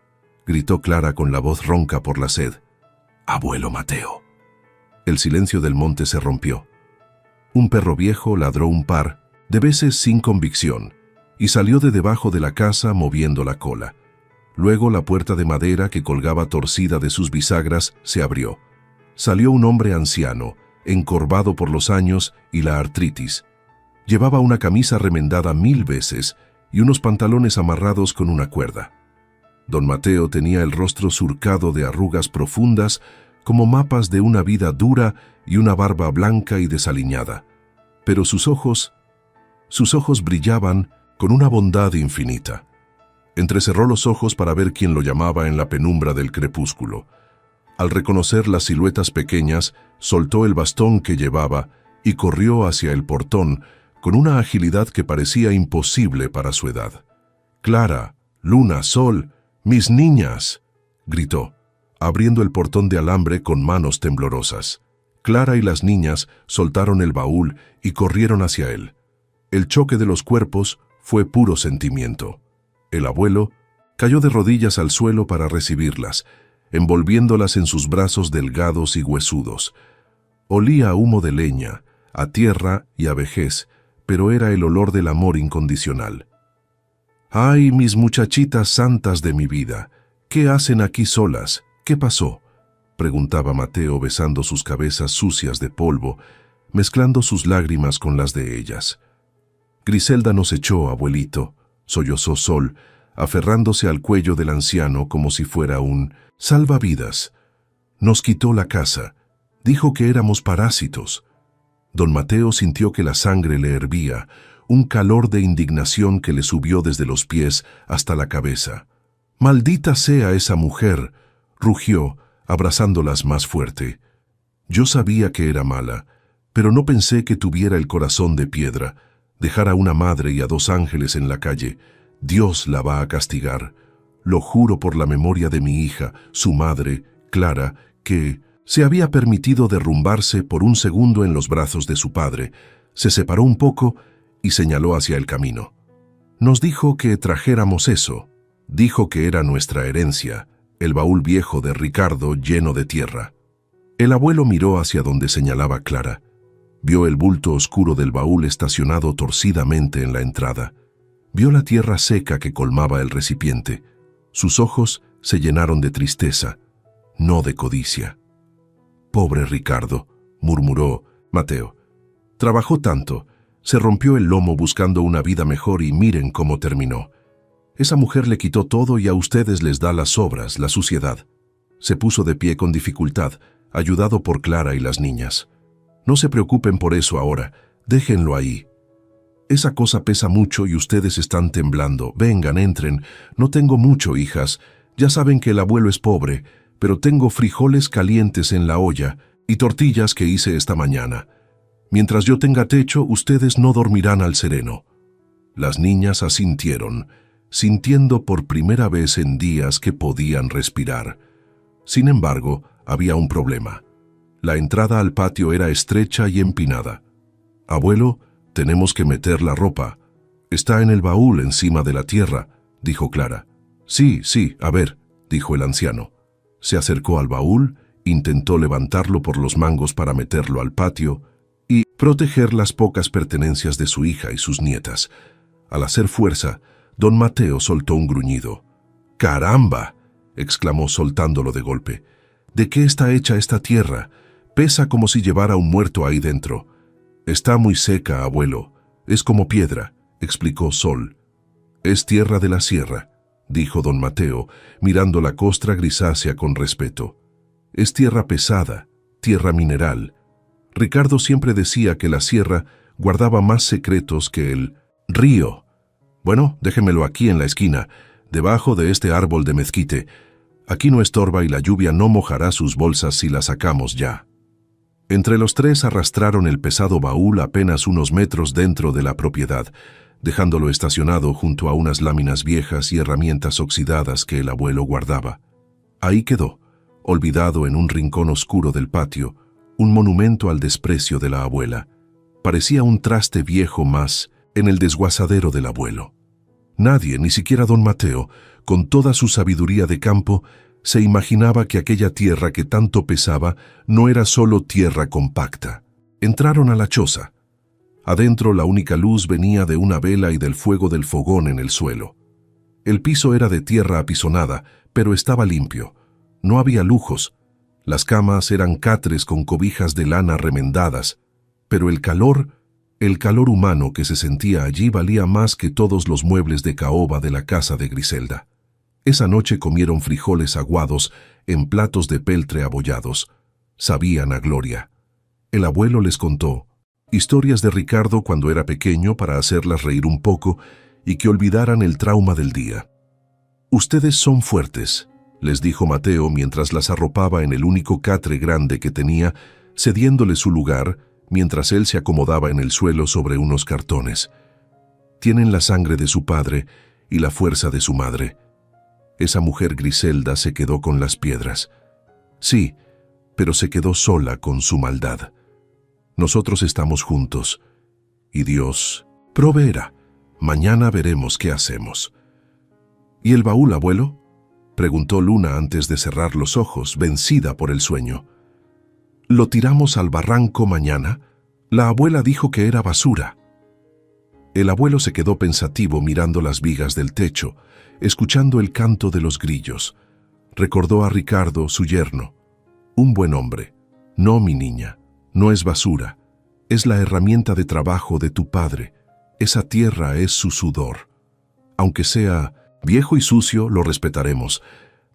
gritó Clara con la voz ronca por la sed. «Abuelo Mateo». El silencio del monte se rompió. Un perro viejo ladró un par de veces sin convicción y salió de debajo de la casa moviendo la cola. Luego la puerta de madera que colgaba torcida de sus bisagras se abrió. Salió un hombre anciano, encorvado por los años y la artritis. Llevaba una camisa remendada 1000 veces y unos pantalones amarrados con una cuerda. Don Mateo tenía el rostro surcado de arrugas profundas como mapas de una vida dura y una barba blanca y desaliñada. Pero sus ojos brillaban con una bondad infinita. Entrecerró los ojos para ver quién lo llamaba en la penumbra del crepúsculo. Al reconocer las siluetas pequeñas, soltó el bastón que llevaba y corrió hacia el portón con una agilidad que parecía imposible para su edad. «Clara, Luna, Sol, mis niñas», gritó, abriendo el portón de alambre con manos temblorosas. Clara y las niñas soltaron el baúl y corrieron hacia él. El choque de los cuerpos fue puro sentimiento. El abuelo cayó de rodillas al suelo para recibirlas, envolviéndolas en sus brazos delgados y huesudos. Olía a humo de leña, a tierra y a vejez, pero era el olor del amor incondicional. «Ay, mis muchachitas santas de mi vida, ¿qué hacen aquí solas? ¿Qué pasó?», preguntaba Mateo besando sus cabezas sucias de polvo, mezclando sus lágrimas con las de ellas. «Griselda nos echó, abuelito», sollozó Sol, aferrándose al cuello del anciano como si fuera un salvavidas. «Nos quitó la casa, dijo que éramos parásitos». Don Mateo sintió que la sangre le hervía, un calor de indignación que le subió desde los pies hasta la cabeza. «Maldita sea esa mujer», rugió, abrazándolas más fuerte. «Yo sabía que era mala, pero no pensé que tuviera el corazón de piedra. Dejar a una madre y a 2 ángeles en la calle. Dios la va a castigar. Lo juro por la memoria de mi hija, su madre, Clara, que se había permitido derrumbarse por un segundo en los brazos de su padre. Se separó un poco y señaló hacia el camino. Nos dijo que trajéramos eso. Dijo que era nuestra herencia, el baúl viejo de Ricardo lleno de tierra». El abuelo miró hacia donde señalaba Clara. Vio el bulto oscuro del baúl estacionado torcidamente en la entrada. Vio la tierra seca que colmaba el recipiente. Sus ojos se llenaron de tristeza, no de codicia. «Pobre Ricardo», murmuró Mateo. «Trabajó tanto, se rompió el lomo buscando una vida mejor y miren cómo terminó. Esa mujer le quitó todo y a ustedes les da las sobras, la suciedad». Se puso de pie con dificultad, ayudado por Clara y las niñas. «No se preocupen por eso ahora, déjenlo ahí. Esa cosa pesa mucho y ustedes están temblando. Vengan, entren. No tengo mucho, hijas. Ya saben que el abuelo es pobre, pero tengo frijoles calientes en la olla y tortillas que hice esta mañana. Mientras yo tenga techo, ustedes no dormirán al sereno». Las niñas asintieron, sintiendo por primera vez en días que podían respirar. Sin embargo, había un problema. La entrada al patio era estrecha y empinada. «Abuelo, tenemos que meter la ropa. Está en el baúl encima de la tierra», dijo Clara. «Sí, a ver», dijo el anciano. Se acercó al baúl, intentó levantarlo por los mangos para meterlo al patio y proteger las pocas pertenencias de su hija y sus nietas. Al hacer fuerza, don Mateo soltó un gruñido. «¡Caramba!», exclamó soltándolo de golpe. «¿De qué está hecha esta tierra? Pesa como si llevara un muerto ahí dentro». «Está muy seca, abuelo. Es como piedra», explicó Sol. «Es tierra de la sierra», dijo don Mateo, mirando la costra grisácea con respeto. «Es tierra pesada, tierra mineral. Ricardo siempre decía que la sierra guardaba más secretos que el río. Bueno, déjemelo aquí en la esquina. debajo de este árbol de mezquite. Aquí no estorba y la lluvia no mojará sus bolsas si la sacamos ya». Entre los tres arrastraron el pesado baúl apenas unos metros dentro de la propiedad, dejándolo estacionado junto a unas láminas viejas y herramientas oxidadas que el abuelo guardaba. Ahí quedó, olvidado en un rincón oscuro del patio, un monumento al desprecio de la abuela. Parecía un traste viejo más en el desguazadero del abuelo. Nadie, ni siquiera don Mateo, con toda su sabiduría de campo, se imaginaba que aquella tierra que tanto pesaba no era solo tierra compacta. Entraron a la choza. Adentro la única luz venía de una vela y del fuego del fogón en el suelo. El piso era de tierra apisonada, pero estaba limpio. No había lujos. Las camas eran catres con cobijas de lana remendadas, pero el calor humano que se sentía allí valía más que todos los muebles de caoba de la casa de Griselda. Esa noche comieron frijoles aguados en platos de peltre abollados. Sabían a gloria. El abuelo les contó historias de Ricardo cuando era pequeño para hacerlas reír un poco y que olvidaran el trauma del día. «Ustedes son fuertes», les dijo Mateo mientras las arropaba en el único catre grande que tenía, cediéndole su lugar mientras él se acomodaba en el suelo sobre unos cartones. «Tienen la sangre de su padre y la fuerza de su madre». Esa mujer Griselda se quedó con las piedras. Sí, pero se quedó sola con su maldad. Nosotros estamos juntos, y Dios proveerá. Mañana veremos qué hacemos. «¿Y el baúl, abuelo?», preguntó Luna antes de cerrar los ojos, vencida por el sueño. «Lo tiramos al barranco mañana. La abuela dijo que era basura». El abuelo se quedó pensativo mirando las vigas del techo, escuchando el canto de los grillos. Recordó a Ricardo, su yerno. «Un buen hombre. No, mi niña, no es basura. Es la herramienta de trabajo de tu padre. Esa tierra es su sudor. Aunque sea viejo y sucio, lo respetaremos.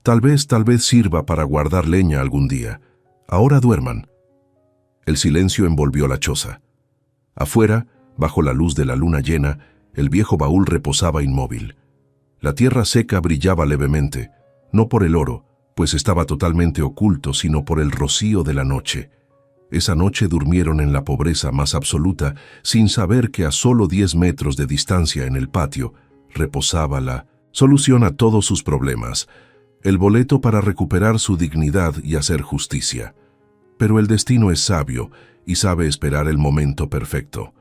Tal vez sirva para guardar leña algún día. Ahora duerman». El silencio envolvió la choza. Afuera, bajo la luz de la luna llena, el viejo baúl reposaba inmóvil. La tierra seca brillaba levemente, no por el oro, pues estaba totalmente oculto, sino por el rocío de la noche. Esa noche durmieron en la pobreza más absoluta, sin saber que a solo 10 metros de distancia en el patio reposaba la solución a todos sus problemas, el boleto para recuperar su dignidad y hacer justicia. Pero el destino es sabio y sabe esperar el momento perfecto.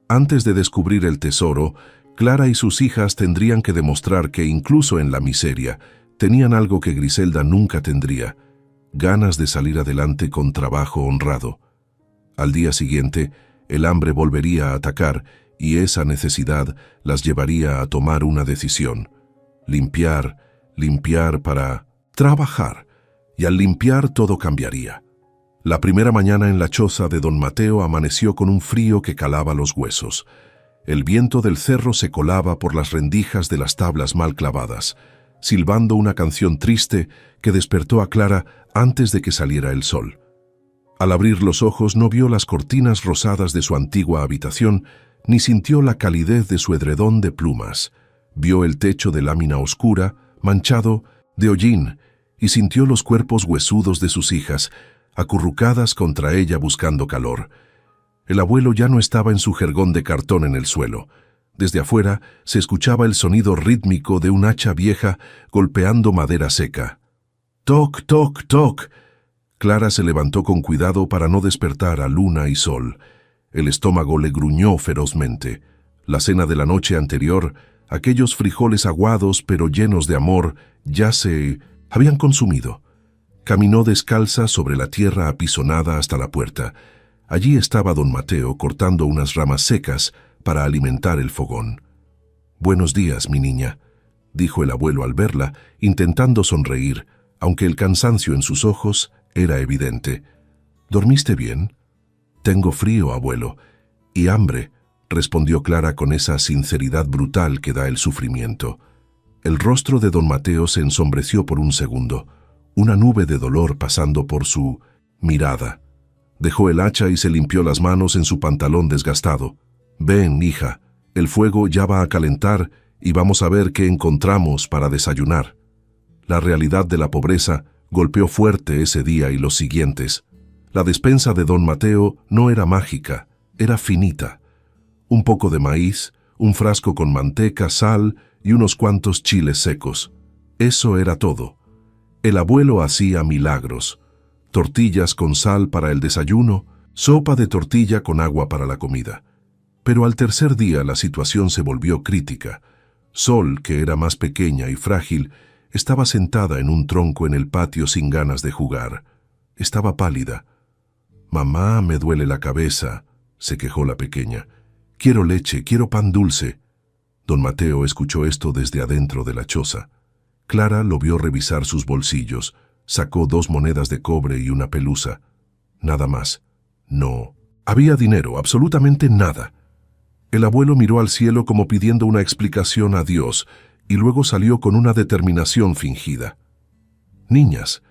Antes de descubrir el tesoro, Clara y sus hijas tendrían que demostrar que incluso en la miseria tenían algo que Griselda nunca tendría: ganas de salir adelante con trabajo honrado. Al día siguiente, el hambre volvería a atacar y esa necesidad las llevaría a tomar una decisión: limpiar para trabajar, y al limpiar todo cambiaría. La primera mañana en la choza de don Mateo amaneció con un frío que calaba los huesos. El viento del cerro se colaba por las rendijas de las tablas mal clavadas, silbando una canción triste que despertó a Clara antes de que saliera el sol. Al abrir los ojos no vio las cortinas rosadas de su antigua habitación, ni sintió la calidez de su edredón de plumas. Vio el techo de lámina oscura, manchado de hollín, y sintió los cuerpos huesudos de sus hijas, acurrucadas contra ella buscando calor. El abuelo ya no estaba en su jergón de cartón en el suelo. Desde afuera se escuchaba el sonido rítmico de un hacha vieja golpeando madera seca. «Toc, toc, toc». Clara se levantó con cuidado para no despertar a Luna y Sol. El estómago le gruñó ferozmente. La cena de la noche anterior, aquellos frijoles aguados pero llenos de amor, ya se habían consumido. Caminó descalza sobre la tierra apisonada hasta la puerta. Allí estaba don Mateo cortando unas ramas secas para alimentar el fogón. «Buenos días, mi niña», dijo el abuelo al verla, intentando sonreír, aunque el cansancio en sus ojos era evidente. «¿Dormiste bien?» «Tengo frío, abuelo, y hambre», respondió Clara con esa sinceridad brutal que da el sufrimiento. El rostro de don Mateo se ensombreció por un segundo, una nube de dolor pasando por su mirada. Dejó el hacha y se limpió las manos en su pantalón desgastado. «Ven, hija, el fuego ya va a calentar y vamos a ver qué encontramos para desayunar. La realidad de la pobreza golpeó fuerte ese día y los siguientes. La despensa de don Mateo no era mágica, era finita. Un poco de maíz, un frasco con manteca, sal y unos cuantos chiles secos. Eso era todo. El abuelo hacía milagros. Tortillas con sal para el desayuno, sopa de tortilla con agua para la comida. Pero al tercer día la situación se volvió crítica. Sol, que era más pequeña y frágil, estaba sentada en un tronco en el patio sin ganas de jugar. Estaba pálida. «Mamá, me duele la cabeza», se quejó la pequeña. «Quiero leche, quiero pan dulce». Don Mateo escuchó esto desde adentro de la choza. Clara lo vio revisar sus bolsillos. Sacó 2 monedas de cobre y una pelusa. Nada más. No. Había dinero, absolutamente nada. El abuelo miró al cielo como pidiendo una explicación a Dios y luego salió con una determinación fingida. «Niñas»,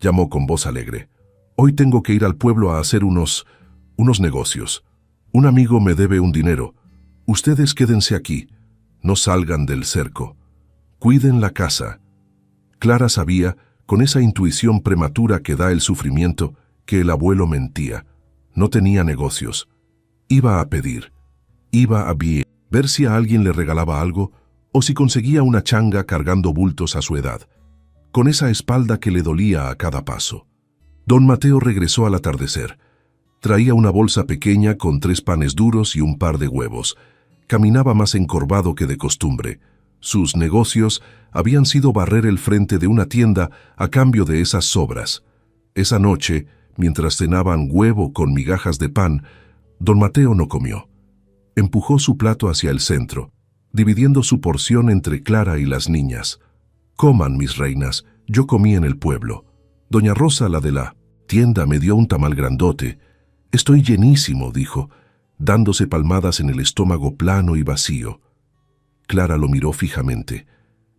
llamó con voz alegre, «hoy tengo que ir al pueblo a hacer unos negocios. Un amigo me debe un dinero. Ustedes quédense aquí. No salgan del cerco. Cuiden la casa». Clara sabía, con esa intuición prematura que da el sufrimiento, que el abuelo mentía. No tenía negocios. Iba a pedir. Iba a ver si a alguien le regalaba algo o si conseguía una changa cargando bultos a su edad, con esa espalda que le dolía a cada paso. Don Mateo regresó al atardecer. Traía una bolsa pequeña con 3 panes duros y un par de huevos. Caminaba más encorvado que de costumbre. Sus negocios habían sido barrer el frente de una tienda a cambio de esas sobras. Esa noche, mientras cenaban huevo con migajas de pan, don Mateo no comió. Empujó su plato hacia el centro, dividiendo su porción entre Clara y las niñas. «Coman, mis reinas, yo comí en el pueblo. Doña Rosa, la de la tienda, me dio un tamal grandote. Estoy llenísimo», dijo, dándose palmadas en el estómago plano y vacío. Clara lo miró fijamente.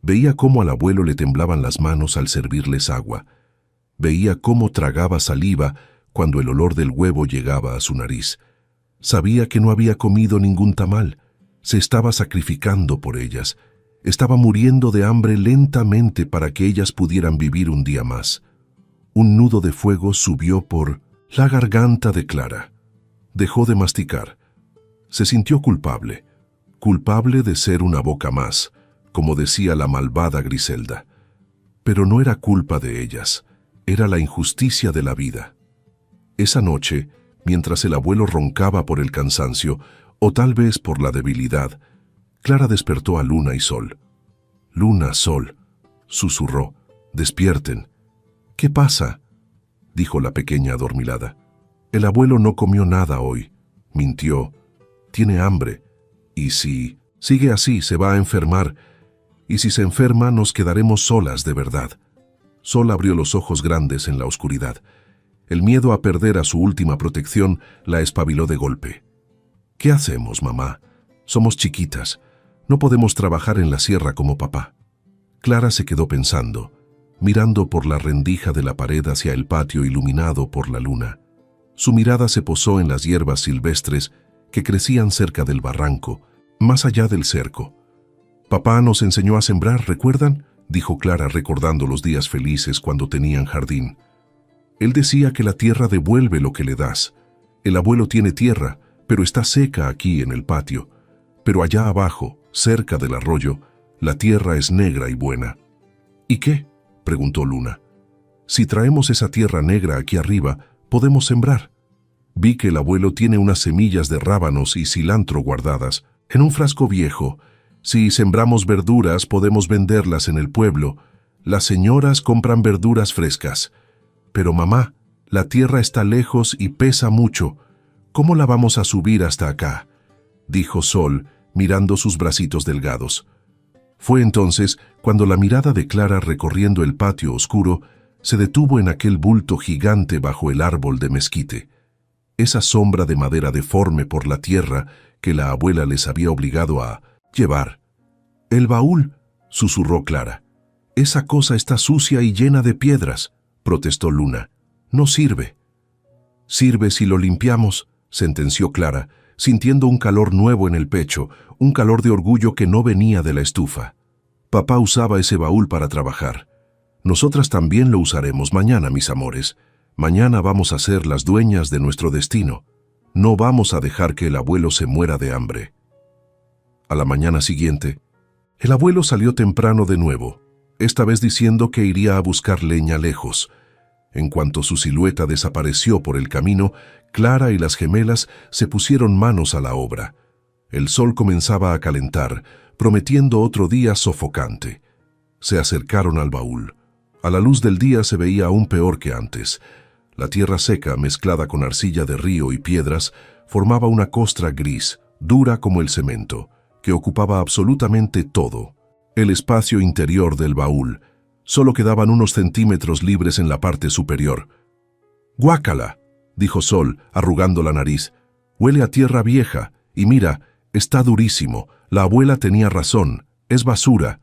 Veía cómo al abuelo le temblaban las manos al servirles agua. Veía cómo tragaba saliva cuando el olor del huevo llegaba a su nariz. Sabía que no había comido ningún tamal. Se estaba sacrificando por ellas. Estaba muriendo de hambre lentamente para que ellas pudieran vivir un día más. Un nudo de fuego subió por la garganta de Clara. Dejó de masticar. Se sintió culpable. Culpable de ser una boca más, como decía la malvada Griselda. Pero no era culpa de ellas, era la injusticia de la vida. Esa noche, mientras el abuelo roncaba por el cansancio, o tal vez por la debilidad, Clara despertó a Luna y Sol. «Luna, Sol», susurró, «despierten». «¿Qué pasa?», dijo la pequeña adormilada. «El abuelo no comió nada hoy», mintió. «Tiene hambre. Y si sigue así, se va a enfermar. Y si se enferma, nos quedaremos solas de verdad». Sol abrió los ojos grandes en la oscuridad. El miedo a perder a su última protección la espabiló de golpe. «¿Qué hacemos, mamá? Somos chiquitas. No podemos trabajar en la sierra como papá». Clara se quedó pensando, mirando por la rendija de la pared hacia el patio iluminado por la luna. Su mirada se posó en las hierbas silvestres que crecían cerca del barranco, más allá del cerco. «Papá nos enseñó a sembrar, ¿recuerdan?», dijo Clara recordando los días felices cuando tenían jardín. «Él decía que la tierra devuelve lo que le das. El abuelo tiene tierra, pero está seca aquí en el patio. Pero allá abajo, cerca del arroyo, la tierra es negra y buena». «¿Y qué?», preguntó Luna. «Si traemos esa tierra negra aquí arriba, podemos sembrar. Vi que el abuelo tiene unas semillas de rábanos y cilantro guardadas en un frasco viejo. Si sembramos verduras, podemos venderlas en el pueblo. Las señoras compran verduras frescas. Pero mamá, la tierra está lejos y pesa mucho. ¿Cómo la vamos a subir hasta acá?», dijo Sol, mirando sus bracitos delgados. Fue entonces cuando la mirada de Clara recorriendo el patio oscuro se detuvo en aquel bulto gigante bajo el árbol de mezquite. Esa sombra de madera deforme por la tierra que la abuela les había obligado a llevar. «El baúl», susurró Clara. «Esa cosa está sucia y llena de piedras», protestó Luna. «No sirve». «Sirve si lo limpiamos», sentenció Clara, sintiendo un calor nuevo en el pecho, un calor de orgullo que no venía de la estufa. Papá usaba ese baúl para trabajar. Nosotras también lo usaremos mañana, mis amores. Mañana vamos a ser las dueñas de nuestro destino. No vamos a dejar que el abuelo se muera de hambre. A la mañana siguiente, el abuelo salió temprano de nuevo, esta vez diciendo que iría a buscar leña lejos. En cuanto su silueta desapareció por el camino, Clara y las gemelas se pusieron manos a la obra. El sol comenzaba a calentar, prometiendo otro día sofocante. Se acercaron al baúl. A la luz del día se veía aún peor que antes. La tierra seca, mezclada con arcilla de río y piedras, formaba una costra gris, dura como el cemento, que ocupaba absolutamente todo. El espacio interior del baúl. Solo quedaban unos centímetros libres en la parte superior. «¡Guácala!», dijo Sol, arrugando la nariz. «Huele a tierra vieja, y mira, está durísimo. La abuela tenía razón, es basura».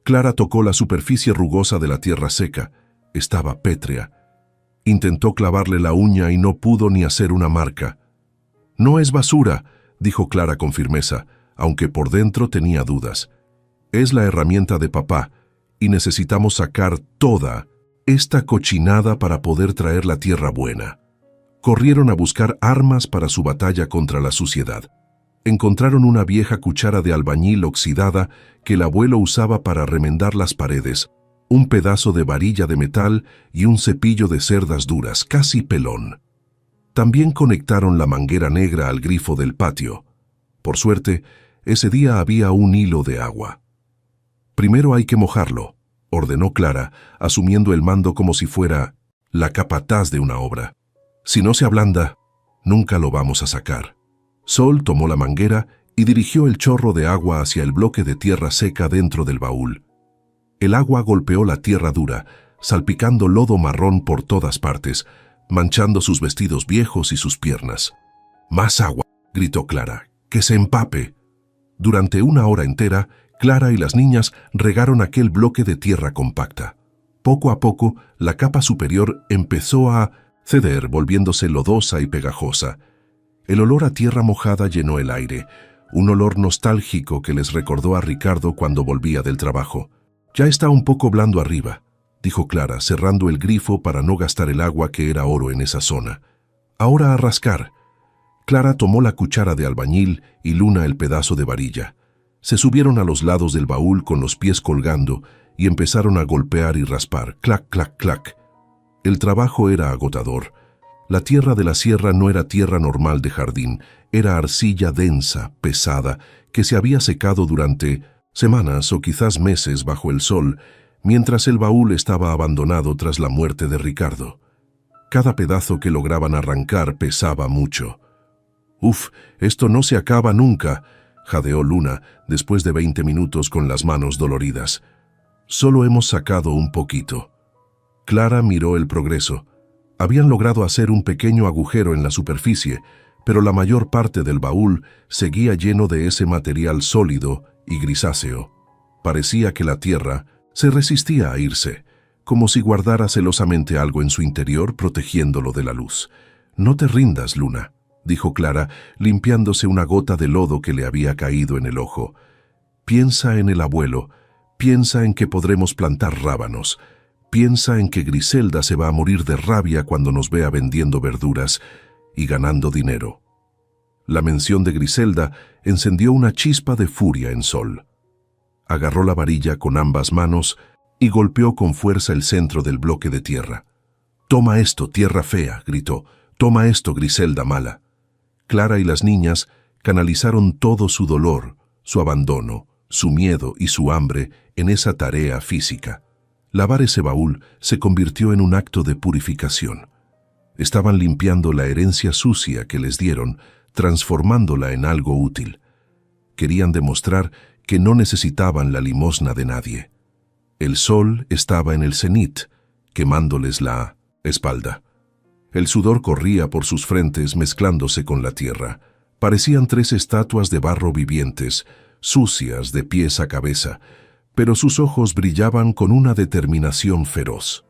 Clara tocó la superficie rugosa de la tierra seca. Estaba pétrea. Intentó clavarle la uña y no pudo ni hacer una marca. «No es basura», dijo Clara con firmeza, aunque por dentro tenía dudas. «Es la herramienta de papá, y necesitamos sacar toda esta cochinada para poder traer la tierra buena». Corrieron a buscar armas para su batalla contra la suciedad. Encontraron una vieja cuchara de albañil oxidada que el abuelo usaba para remendar las paredes, un pedazo de varilla de metal y un cepillo de cerdas duras, casi pelón. También conectaron la manguera negra al grifo del patio. Por suerte, ese día había un hilo de agua. «Primero hay que mojarlo», ordenó Clara, asumiendo el mando como si fuera la capataz de una obra. «Si no se ablanda, nunca lo vamos a sacar». Sol tomó la manguera y dirigió el chorro de agua hacia el bloque de tierra seca dentro del baúl. El agua golpeó la tierra dura, salpicando lodo marrón por todas partes, manchando sus vestidos viejos y sus piernas. «¡Más agua!», gritó Clara. «¡Que se empape!». Durante una hora entera, Clara y las niñas regaron aquel bloque de tierra compacta. Poco a poco, la capa superior empezó a ceder, volviéndose lodosa y pegajosa. El olor a tierra mojada llenó el aire, un olor nostálgico que les recordó a Ricardo cuando volvía del trabajo. «Ya está un poco blando arriba», dijo Clara, cerrando el grifo para no gastar el agua que era oro en esa zona. «Ahora a rascar». Clara tomó la cuchara de albañil y Luna el pedazo de varilla. Se subieron a los lados del baúl con los pies colgando y empezaron a golpear y raspar, clac, clac, clac. El trabajo era agotador. La tierra de la sierra no era tierra normal de jardín, era arcilla densa, pesada, que se había secado durante semanas o quizás meses bajo el sol, mientras el baúl estaba abandonado tras la muerte de Ricardo. Cada pedazo que lograban arrancar pesaba mucho. «Uf, esto no se acaba nunca», jadeó Luna después de 20 minutos con las manos doloridas. «Solo hemos sacado un poquito». Clara miró el progreso. Habían logrado hacer un pequeño agujero en la superficie, pero la mayor parte del baúl seguía lleno de ese material sólido y grisáceo. Parecía que la tierra se resistía a irse, como si guardara celosamente algo en su interior protegiéndolo de la luz. «No te rindas, Luna», dijo Clara, limpiándose una gota de lodo que le había caído en el ojo. «Piensa en el abuelo, piensa en que podremos plantar rábanos, piensa en que Griselda se va a morir de rabia cuando nos vea vendiendo verduras y ganando dinero». La mención de Griselda encendió una chispa de furia en Sol. Agarró la varilla con ambas manos y golpeó con fuerza el centro del bloque de tierra. «Toma esto, tierra fea», gritó. «Toma esto, Griselda mala». Clara y las niñas canalizaron todo su dolor, su abandono, su miedo y su hambre en esa tarea física. Lavar ese baúl se convirtió en un acto de purificación. Estaban limpiando la herencia sucia que les dieron, transformándola en algo útil. Querían demostrar que no necesitaban la limosna de nadie. El sol estaba en el cenit, quemándoles la espalda. El sudor corría por sus frentes mezclándose con la tierra. Parecían 3 estatuas de barro vivientes, sucias de pies a cabeza, pero sus ojos brillaban con una determinación feroz.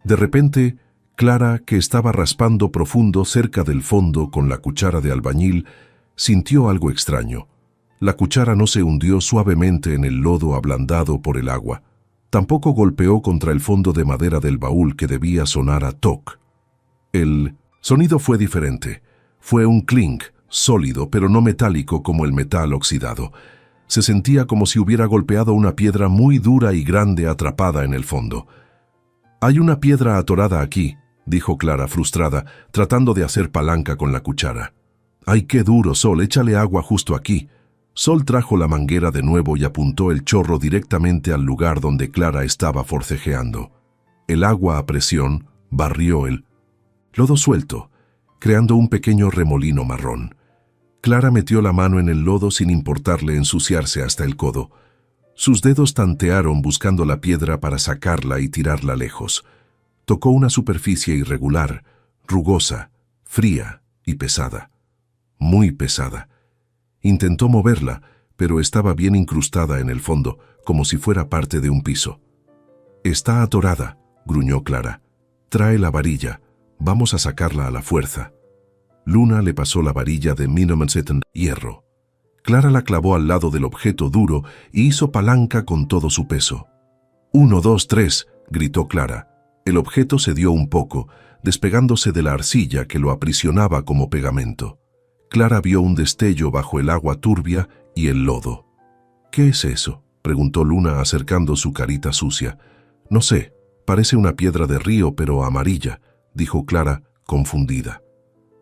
De repente, Clara, que estaba raspando profundo cerca del fondo con la cuchara de albañil, Sintió algo extraño. La cuchara no se hundió suavemente en el lodo ablandado por el agua. Tampoco golpeó contra el fondo de madera del baúl que debía sonar a toc. El sonido fue diferente. Fue un clink, sólido pero no metálico como el metal oxidado. Se sentía como si hubiera golpeado una piedra muy dura y grande atrapada en el fondo. «Hay una piedra atorada aquí», dijo Clara frustrada, tratando de hacer palanca con la cuchara. «Ay, qué duro, Sol, échale agua justo aquí». Sol trajo la manguera de nuevo y apuntó el chorro directamente al lugar donde Clara estaba forcejeando. El agua a presión barrió el lodo suelto, creando un pequeño remolino marrón. Clara metió la mano en el lodo sin importarle ensuciarse hasta el codo. Sus dedos tantearon buscando la piedra para sacarla y tirarla lejos. Tocó una superficie irregular, rugosa, fría y pesada. Muy pesada. Intentó moverla, pero estaba bien incrustada en el fondo, como si fuera parte de un piso. «Está atorada», gruñó Clara. «Trae la varilla. Vamos a sacarla a la fuerza». Luna le pasó la varilla de Minomancetten hierro. Clara la clavó al lado del objeto duro y hizo palanca con todo su peso. «1, 2, 3», gritó Clara. El objeto cedió un poco, despegándose de la arcilla que lo aprisionaba como pegamento. Clara vio un destello bajo el agua turbia y el lodo. «¿Qué es eso?», preguntó Luna acercando su carita sucia. «No sé, parece una piedra de río, pero amarilla», dijo Clara, confundida.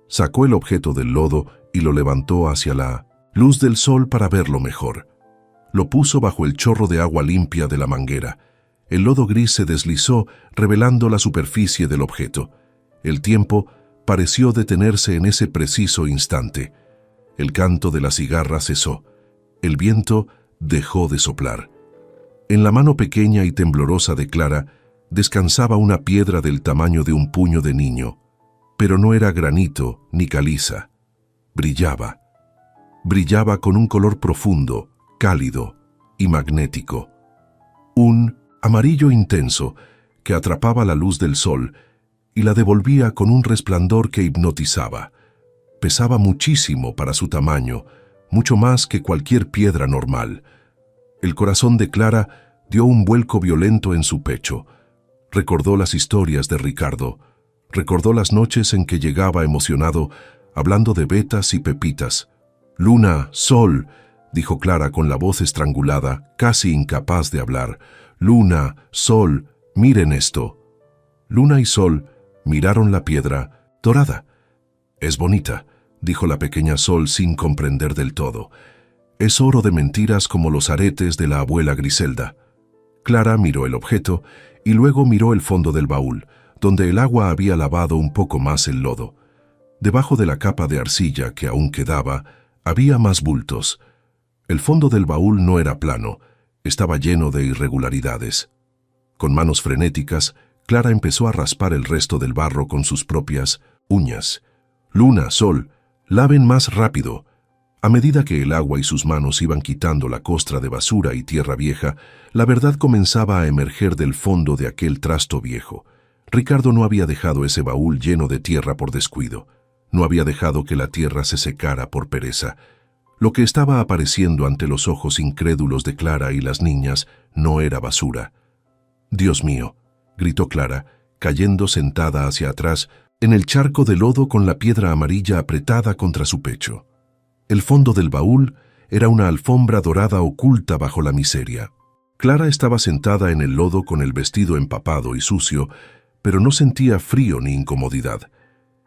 Sacó el objeto del lodo y lo levantó hacia la luz del sol para verlo mejor. Lo puso bajo el chorro de agua limpia de la manguera. El lodo gris se deslizó, revelando la superficie del objeto. El tiempo pareció detenerse en ese preciso instante. El canto de la cigarra cesó. El viento dejó de soplar. En la mano pequeña y temblorosa de Clara descansaba una piedra del tamaño de un puño de niño. Pero no era granito ni caliza. Brillaba. Brillaba con un color profundo, cálido y magnético. Un amarillo intenso que atrapaba la luz del sol y la devolvía con un resplandor que hipnotizaba. Pesaba muchísimo para su tamaño, mucho más que cualquier piedra normal. El corazón de Clara dio un vuelco violento en su pecho. Recordó las historias de Ricardo. Recordó las noches en que llegaba emocionado, hablando de vetas y pepitas. «Luna, Sol», dijo Clara con la voz estrangulada, casi incapaz de hablar. «Luna, Sol, miren esto». Luna y Sol miraron la piedra dorada. «Es bonita», dijo la pequeña Sol sin comprender del todo. «Es oro de mentiras como los aretes de la abuela Griselda». Clara miró el objeto y luego miró el fondo del baúl, donde el agua había lavado un poco más el lodo. Debajo de la capa de arcilla que aún quedaba, había más bultos. El fondo del baúl no era plano, estaba lleno de irregularidades. Con manos frenéticas, Clara empezó a raspar el resto del barro con sus propias uñas. «Luna, Sol, laven más rápido». A medida que el agua y sus manos iban quitando la costra de basura y tierra vieja, la verdad comenzaba a emerger del fondo de aquel trasto viejo. Ricardo no había dejado ese baúl lleno de tierra por descuido. No había dejado que la tierra se secara por pereza. Lo que estaba apareciendo ante los ojos incrédulos de Clara y las niñas no era basura. «Dios mío», gritó Clara, cayendo sentada hacia atrás en el charco de lodo con la piedra amarilla apretada contra su pecho. El fondo del baúl era una alfombra dorada oculta bajo la miseria. Clara estaba sentada en el lodo con el vestido empapado y sucio, pero no sentía frío ni incomodidad.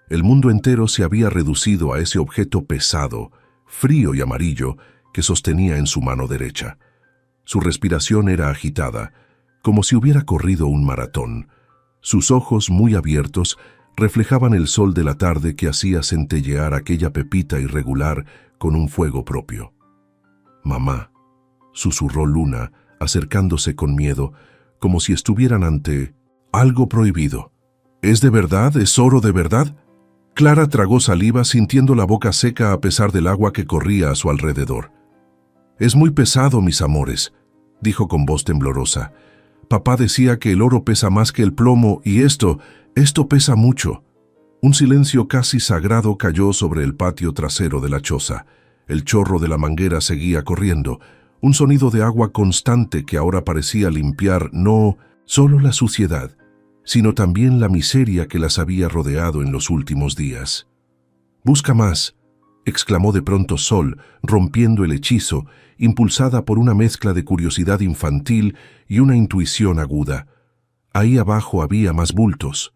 El mundo entero se había reducido a ese objeto pesado, frío y amarillo que sostenía en su mano derecha. Su respiración era agitada, como si hubiera corrido un maratón. Sus ojos, muy abiertos, reflejaban el sol de la tarde que hacía centellear aquella pepita irregular con un fuego propio. «Mamá», susurró Luna, acercándose con miedo, como si estuvieran ante algo prohibido. «¿Es de verdad? ¿Es oro de verdad?» Clara tragó saliva sintiendo la boca seca a pesar del agua que corría a su alrededor. «Es muy pesado, mis amores», dijo con voz temblorosa. «Papá decía que el oro pesa más que el plomo y esto pesa mucho». Un silencio casi sagrado cayó sobre el patio trasero de la choza. El chorro de la manguera seguía corriendo, un sonido de agua constante que ahora parecía limpiar no solo la suciedad, sino también la miseria que las había rodeado en los últimos días. «Busca más», exclamó de pronto Sol, rompiendo el hechizo, impulsada por una mezcla de curiosidad infantil y una intuición aguda. Ahí abajo había más bultos.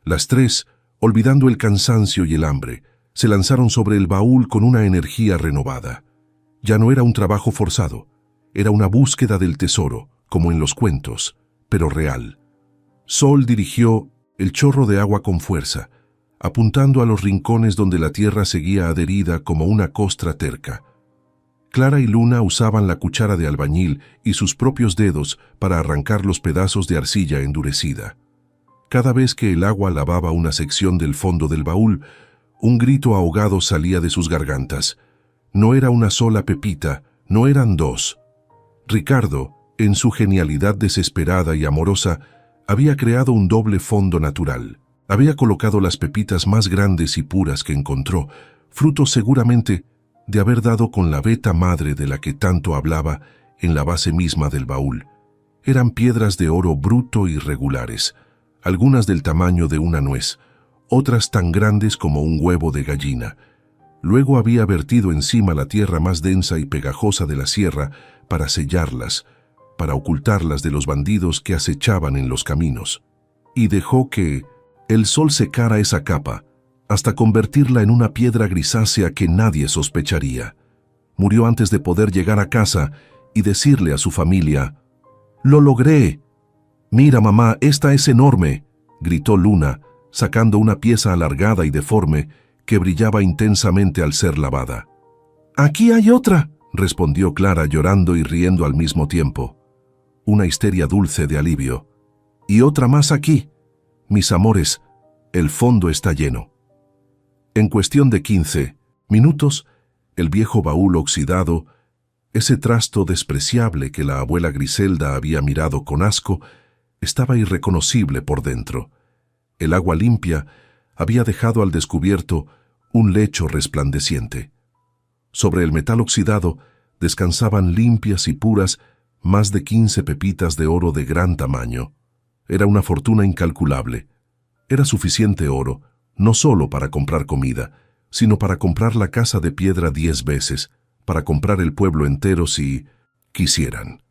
Las tres, olvidando el cansancio y el hambre, se lanzaron sobre el baúl con una energía renovada. Ya no era un trabajo forzado, era una búsqueda del tesoro, como en los cuentos, pero real. Sol dirigió el chorro de agua con fuerza, apuntando a los rincones donde la tierra seguía adherida como una costra terca. Clara y Luna usaban la cuchara de albañil y sus propios dedos para arrancar los pedazos de arcilla endurecida. Cada vez que el agua lavaba una sección del fondo del baúl, un grito ahogado salía de sus gargantas. No era una sola pepita, no eran dos. Ricardo, en su genialidad desesperada y amorosa, había creado un doble fondo natural. Había colocado las pepitas más grandes y puras que encontró, fruto seguramente de haber dado con la veta madre de la que tanto hablaba en la base misma del baúl. Eran piedras de oro bruto y regulares, algunas del tamaño de una nuez, otras tan grandes como un huevo de gallina. Luego había vertido encima la tierra más densa y pegajosa de la sierra para sellarlas, para ocultarlas de los bandidos que acechaban en los caminos. Y dejó que el sol secara esa capa, hasta convertirla en una piedra grisácea que nadie sospecharía. Murió antes de poder llegar a casa y decirle a su familia: «¡Lo logré! Mira, mamá, esta es enorme», gritó Luna, sacando una pieza alargada y deforme que brillaba intensamente al ser lavada. «¡Aquí hay otra!», respondió Clara llorando y riendo al mismo tiempo. Una histeria dulce de alivio. «Y otra más aquí. Mis amores, el fondo está lleno». En cuestión de 15 minutos, el viejo baúl oxidado, ese trasto despreciable que la abuela Griselda había mirado con asco, estaba irreconocible por dentro. El agua limpia había dejado al descubierto un lecho resplandeciente. Sobre el metal oxidado descansaban limpias y puras más de 15 pepitas de oro de gran tamaño. Era una fortuna incalculable. Era suficiente oro, no solo para comprar comida, sino para comprar la casa de piedra 10 veces, para comprar el pueblo entero si quisieran.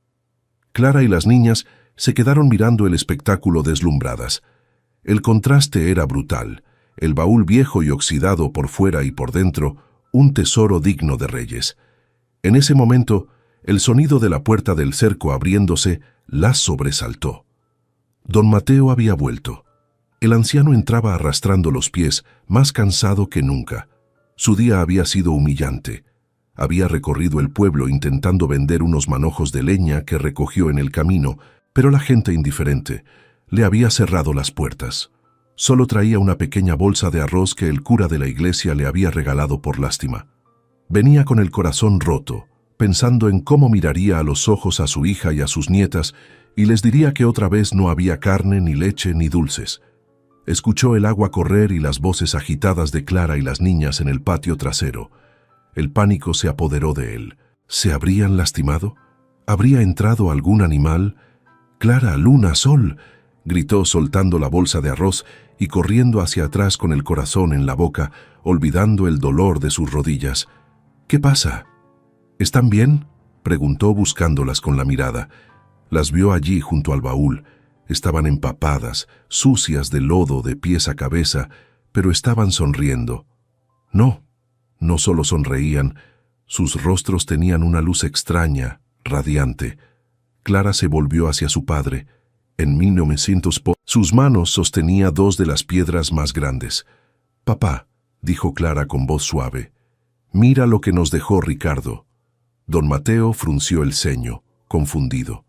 Clara y las niñas se quedaron mirando el espectáculo deslumbradas. El contraste era brutal, el baúl viejo y oxidado por fuera y por dentro, un tesoro digno de reyes. En ese momento, el sonido de la puerta del cerco abriéndose las sobresaltó. Don Mateo había vuelto. El anciano entraba arrastrando los pies, más cansado que nunca. Su día había sido humillante. Había recorrido el pueblo intentando vender unos manojos de leña que recogió en el camino, pero la gente indiferente le había cerrado las puertas. Solo traía una pequeña bolsa de arroz que el cura de la iglesia le había regalado por lástima. Venía con el corazón roto, pensando en cómo miraría a los ojos a su hija y a sus nietas y les diría que otra vez no había carne, ni leche, ni dulces. Escuchó el agua correr y las voces agitadas de Clara y las niñas en el patio trasero. El pánico se apoderó de él. ¿Se habrían lastimado? ¿Habría entrado algún animal? «Clara, Luna, Sol», gritó soltando la bolsa de arroz y corriendo hacia atrás con el corazón en la boca, olvidando el dolor de sus rodillas. «¿Qué pasa? ¿Están bien?», preguntó buscándolas con la mirada. Las vio allí junto al baúl. Estaban empapadas, sucias de lodo de pies a cabeza, pero estaban sonriendo. No, no solo sonreían, sus rostros tenían una luz extraña, radiante. Clara se volvió hacia su padre. En 1900 sus manos sostenía 2 de las piedras más grandes. «Papá», dijo Clara con voz suave, «mira lo que nos dejó Ricardo». Don Mateo frunció el ceño, confundido.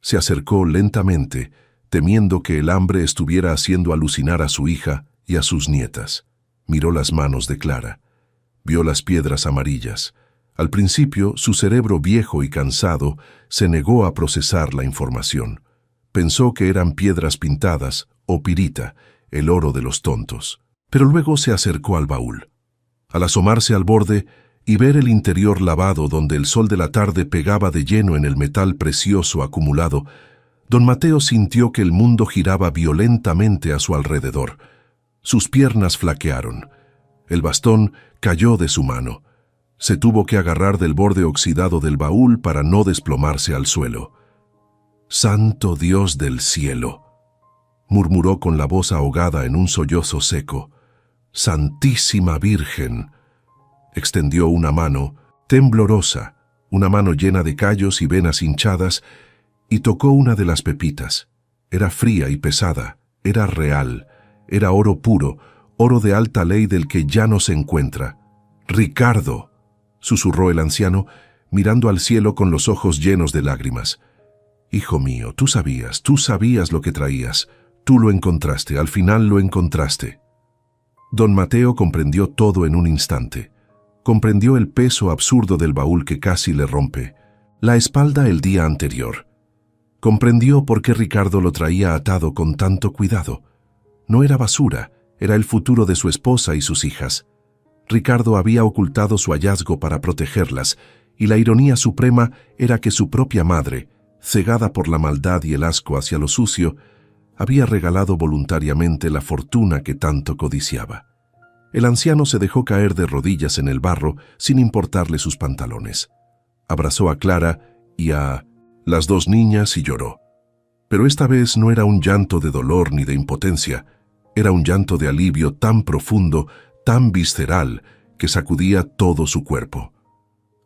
Se acercó lentamente, temiendo que el hambre estuviera haciendo alucinar a su hija y a sus nietas. Miró las manos de Clara. Vio las piedras amarillas. Al principio, su cerebro viejo y cansado se negó a procesar la información. Pensó que eran piedras pintadas o pirita, el oro de los tontos. pero luego se acercó al baúl. Al asomarse al borde y ver el interior lavado donde el sol de la tarde pegaba de lleno en el metal precioso acumulado, don Mateo sintió que el mundo giraba violentamente a su alrededor. Sus piernas flaquearon. El bastón cayó de su mano. Se tuvo que agarrar del borde oxidado del baúl para no desplomarse al suelo. «Santo Dios del cielo», murmuró con la voz ahogada en un sollozo seco. «Santísima Virgen». Extendió una mano, temblorosa, una mano llena de callos y venas hinchadas, y tocó una de las pepitas. Era fría y pesada, era real, era oro puro, oro de alta ley del que ya no se encuentra. «Ricardo», susurró el anciano, mirando al cielo con los ojos llenos de lágrimas. «Hijo mío, tú sabías lo que traías. Tú lo encontraste, al final lo encontraste». Don Mateo comprendió todo en un instante. Comprendió el peso absurdo del baúl que casi le rompe, la espalda el día anterior. Comprendió por qué Ricardo lo traía atado con tanto cuidado. No era basura, era el futuro de su esposa y sus hijas. Ricardo había ocultado su hallazgo para protegerlas, y la ironía suprema era que su propia madre, cegada por la maldad y el asco hacia lo sucio, había regalado voluntariamente la fortuna que tanto codiciaba. El anciano se dejó caer de rodillas en el barro sin importarle sus pantalones. Abrazó a Clara y a las dos niñas y lloró. Pero esta vez no era un llanto de dolor ni de impotencia, era un llanto de alivio tan profundo, tan visceral, que sacudía todo su cuerpo.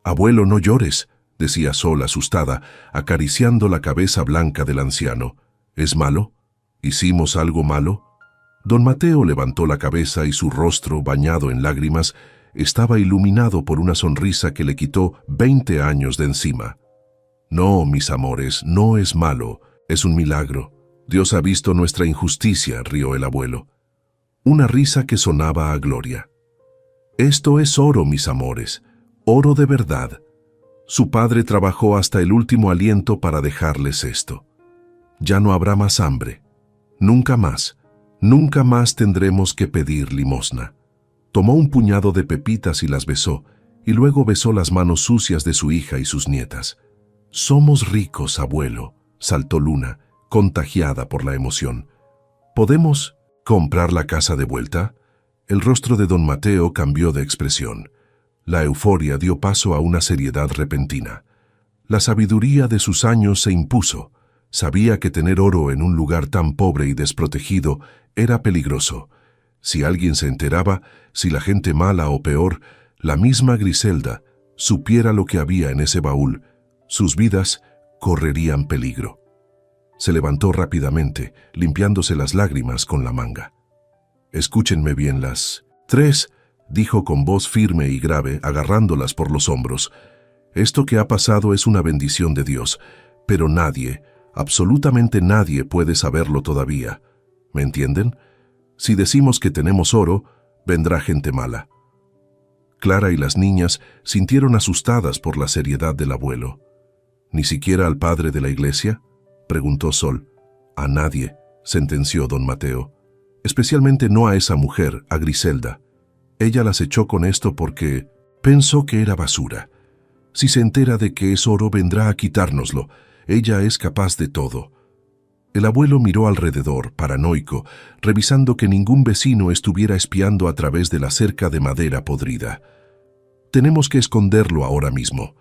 «Abuelo, no llores», decía Sol asustada, acariciando la cabeza blanca del anciano. «¿Es malo? ¿Hicimos algo malo?» Don Mateo levantó la cabeza y su rostro, bañado en lágrimas, estaba iluminado por una sonrisa que le quitó 20 años de encima. «No, mis amores, no es malo, es un milagro. Dios ha visto nuestra injusticia», rió el abuelo. Una risa que sonaba a gloria. «Esto es oro, mis amores, oro de verdad. Su padre trabajó hasta el último aliento para dejarles esto. Ya no habrá más hambre. Nunca más. Nunca más tendremos que pedir limosna». Tomó un puñado de pepitas y las besó, y luego besó las manos sucias de su hija y sus nietas. «Somos ricos, abuelo», saltó Luna, contagiada por la emoción. «¿Podemos comprar la casa de vuelta?» El rostro de don Mateo cambió de expresión. La euforia dio paso a una seriedad repentina. La sabiduría de sus años se impuso. Sabía que tener oro en un lugar tan pobre y desprotegido era peligroso. Si alguien se enteraba, si la gente mala o peor, la misma Griselda, supiera lo que había en ese baúl, sus vidas correrían peligro. Se levantó rápidamente, limpiándose las lágrimas con la manga. «Escúchenme bien las 3», dijo con voz firme y grave, agarrándolas por los hombros. «Esto que ha pasado es una bendición de Dios, pero nadie, absolutamente nadie puede saberlo todavía. ¿Me entienden? Si decimos que tenemos oro, vendrá gente mala». Clara y las niñas sintieron asustadas por la seriedad del abuelo. «¿Ni siquiera al padre de la iglesia?», preguntó Sol. «A nadie», sentenció don Mateo. «Especialmente no a esa mujer, a Griselda. Ella las echó con esto porque pensó que era basura. Si se entera de que es oro, vendrá a quitárnoslo. Ella es capaz de todo». El abuelo miró alrededor, paranoico, revisando que ningún vecino estuviera espiando a través de la cerca de madera podrida. «Tenemos que esconderlo ahora mismo».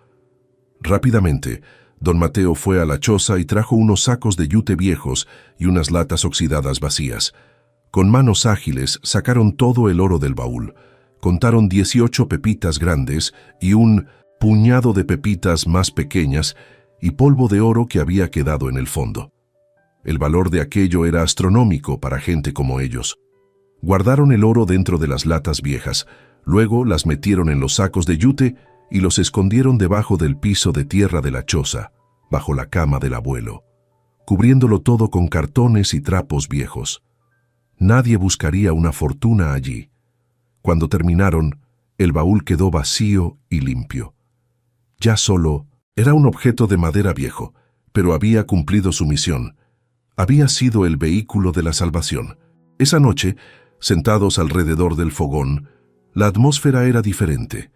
Rápidamente, don Mateo fue a la choza y trajo unos sacos de yute viejos y unas latas oxidadas vacías. Con manos ágiles sacaron todo el oro del baúl. Contaron 18 pepitas grandes y un puñado de pepitas más pequeñas y polvo de oro que había quedado en el fondo. El valor de aquello era astronómico para gente como ellos. Guardaron el oro dentro de las latas viejas, luego las metieron en los sacos de yute y los escondieron debajo del piso de tierra de la choza, bajo la cama del abuelo, cubriéndolo todo con cartones y trapos viejos. Nadie buscaría una fortuna allí. Cuando terminaron, el baúl quedó vacío y limpio. Ya solo era un objeto de madera viejo, pero había cumplido su misión. Había sido el vehículo de la salvación. Esa noche, sentados alrededor del fogón, la atmósfera era diferente.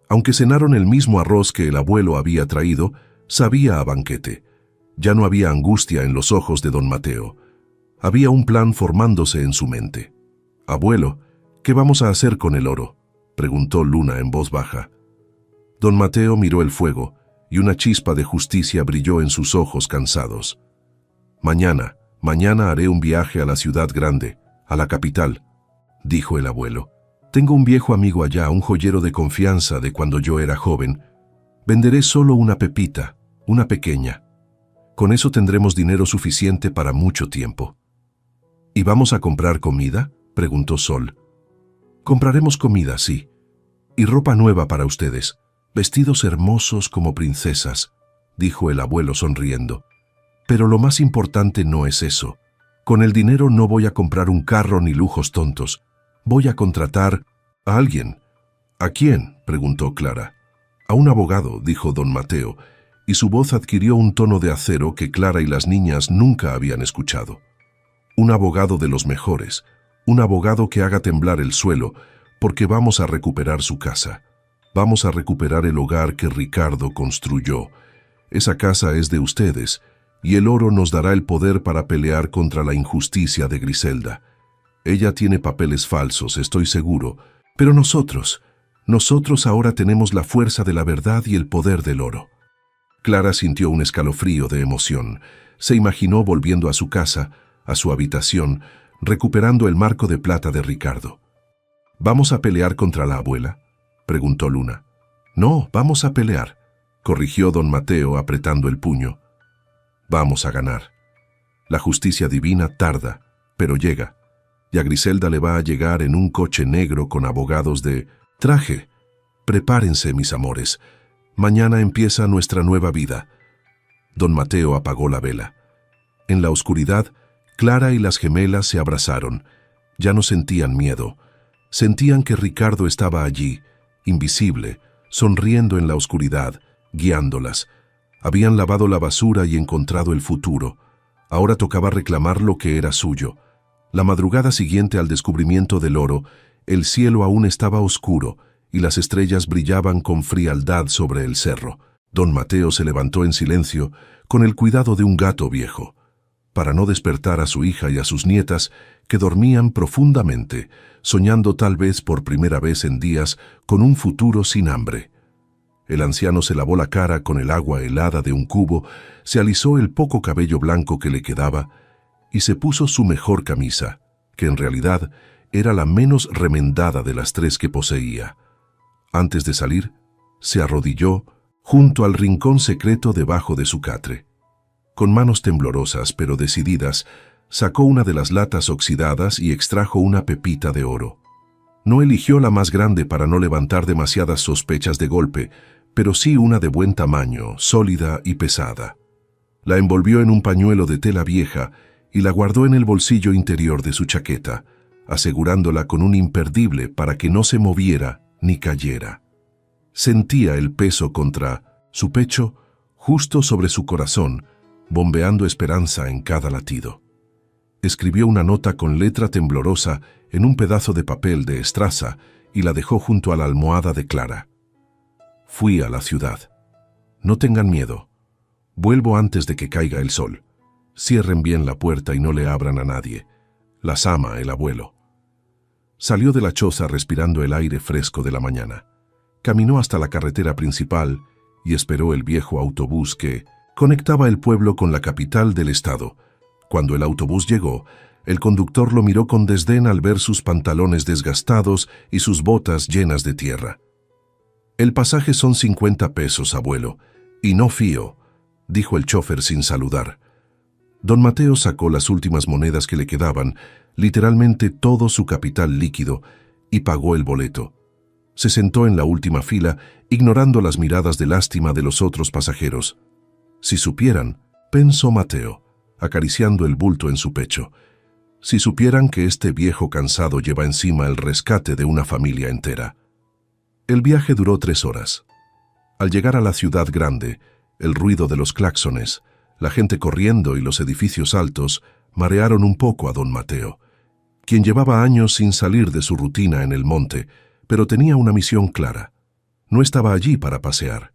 Aunque cenaron el mismo arroz que el abuelo había traído, sabía a banquete. Ya no había angustia en los ojos de don Mateo. Había un plan formándose en su mente. «Abuelo, ¿qué vamos a hacer con el oro?», preguntó Luna en voz baja. Don Mateo miró el fuego y una chispa de justicia brilló en sus ojos cansados. «Mañana haré un viaje a la ciudad grande, a la capital», dijo el abuelo. «Tengo un viejo amigo allá, un joyero de confianza de cuando yo era joven. Venderé solo una pepita, una pequeña. Con eso tendremos dinero suficiente para mucho tiempo». «¿Y vamos a comprar comida?», preguntó Sol. «Compraremos comida, sí. Y ropa nueva para ustedes. Vestidos hermosos como princesas», dijo el abuelo sonriendo. «Pero lo más importante no es eso. Con el dinero no voy a comprar un carro ni lujos tontos. Voy a contratar a alguien». «¿A quién?», preguntó Clara. «A un abogado», dijo don Mateo, y su voz adquirió un tono de acero que Clara y las niñas nunca habían escuchado. «Un abogado de los mejores, un abogado que haga temblar el suelo, porque vamos a recuperar su casa. Vamos a recuperar el hogar que Ricardo construyó. Esa casa es de ustedes, y el oro nos dará el poder para pelear contra la injusticia de Griselda. Ella tiene papeles falsos, estoy seguro, pero nosotros ahora tenemos la fuerza de la verdad y el poder del oro». Clara sintió un escalofrío de emoción. Se imaginó volviendo a su casa, a su habitación, recuperando el marco de plata de Ricardo. «¿Vamos a pelear contra la abuela?», preguntó Luna. «No, vamos a pelear», corrigió don Mateo apretando el puño. «Vamos a ganar. La justicia divina tarda, pero llega. Y a Griselda le va a llegar en un coche negro con abogados de traje. Prepárense, mis amores. Mañana empieza nuestra nueva vida». Don Mateo apagó la vela. En la oscuridad, Clara y las gemelas se abrazaron. Ya no sentían miedo. Sentían que Ricardo estaba allí, invisible, sonriendo en la oscuridad, guiándolas. Habían lavado la basura y encontrado el futuro. Ahora tocaba reclamar lo que era suyo. La madrugada siguiente al descubrimiento del oro, el cielo aún estaba oscuro y las estrellas brillaban con frialdad sobre el cerro. Don Mateo se levantó en silencio, con el cuidado de un gato viejo, para no despertar a su hija y a sus nietas, que dormían profundamente, soñando tal vez por primera vez en días con un futuro sin hambre. El anciano se lavó la cara con el agua helada de un cubo, se alisó el poco cabello blanco que le quedaba y se puso su mejor camisa, que en realidad era la menos remendada de las tres que poseía. Antes de salir, se arrodilló junto al rincón secreto debajo de su catre. Con manos temblorosas pero decididas, sacó una de las latas oxidadas y extrajo una pepita de oro. No eligió la más grande para no levantar demasiadas sospechas de golpe, pero sí una de buen tamaño, sólida y pesada. La envolvió en un pañuelo de tela vieja y la guardó en el bolsillo interior de su chaqueta, asegurándola con un imperdible para que no se moviera ni cayera. Sentía el peso contra su pecho, justo sobre su corazón, bombeando esperanza en cada latido. Escribió una nota con letra temblorosa en un pedazo de papel de estraza y la dejó junto a la almohada de Clara. «Fui a la ciudad. No tengan miedo. Vuelvo antes de que caiga el sol. Cierren bien la puerta y no le abran a nadie. Las ama el abuelo». Salió de la choza respirando el aire fresco de la mañana. Caminó hasta la carretera principal y esperó el viejo autobús que conectaba el pueblo con la capital del estado. Cuando el autobús llegó, el conductor lo miró con desdén al ver sus pantalones desgastados y sus botas llenas de tierra. «El pasaje son 50 pesos, abuelo, y no fío», dijo el chofer sin saludar. Don Mateo sacó las últimas monedas que le quedaban, literalmente todo su capital líquido, y pagó el boleto. Se sentó en la última fila, ignorando las miradas de lástima de los otros pasajeros. «Si supieran», pensó Mateo, acariciando el bulto en su pecho, «si supieran que este viejo cansado lleva encima el rescate de una familia entera». El viaje duró 3 horas. Al llegar a la ciudad grande, el ruido de los claxones, la gente corriendo y los edificios altos marearon un poco a don Mateo, quien llevaba años sin salir de su rutina en el monte, pero tenía una misión clara. No estaba allí para pasear.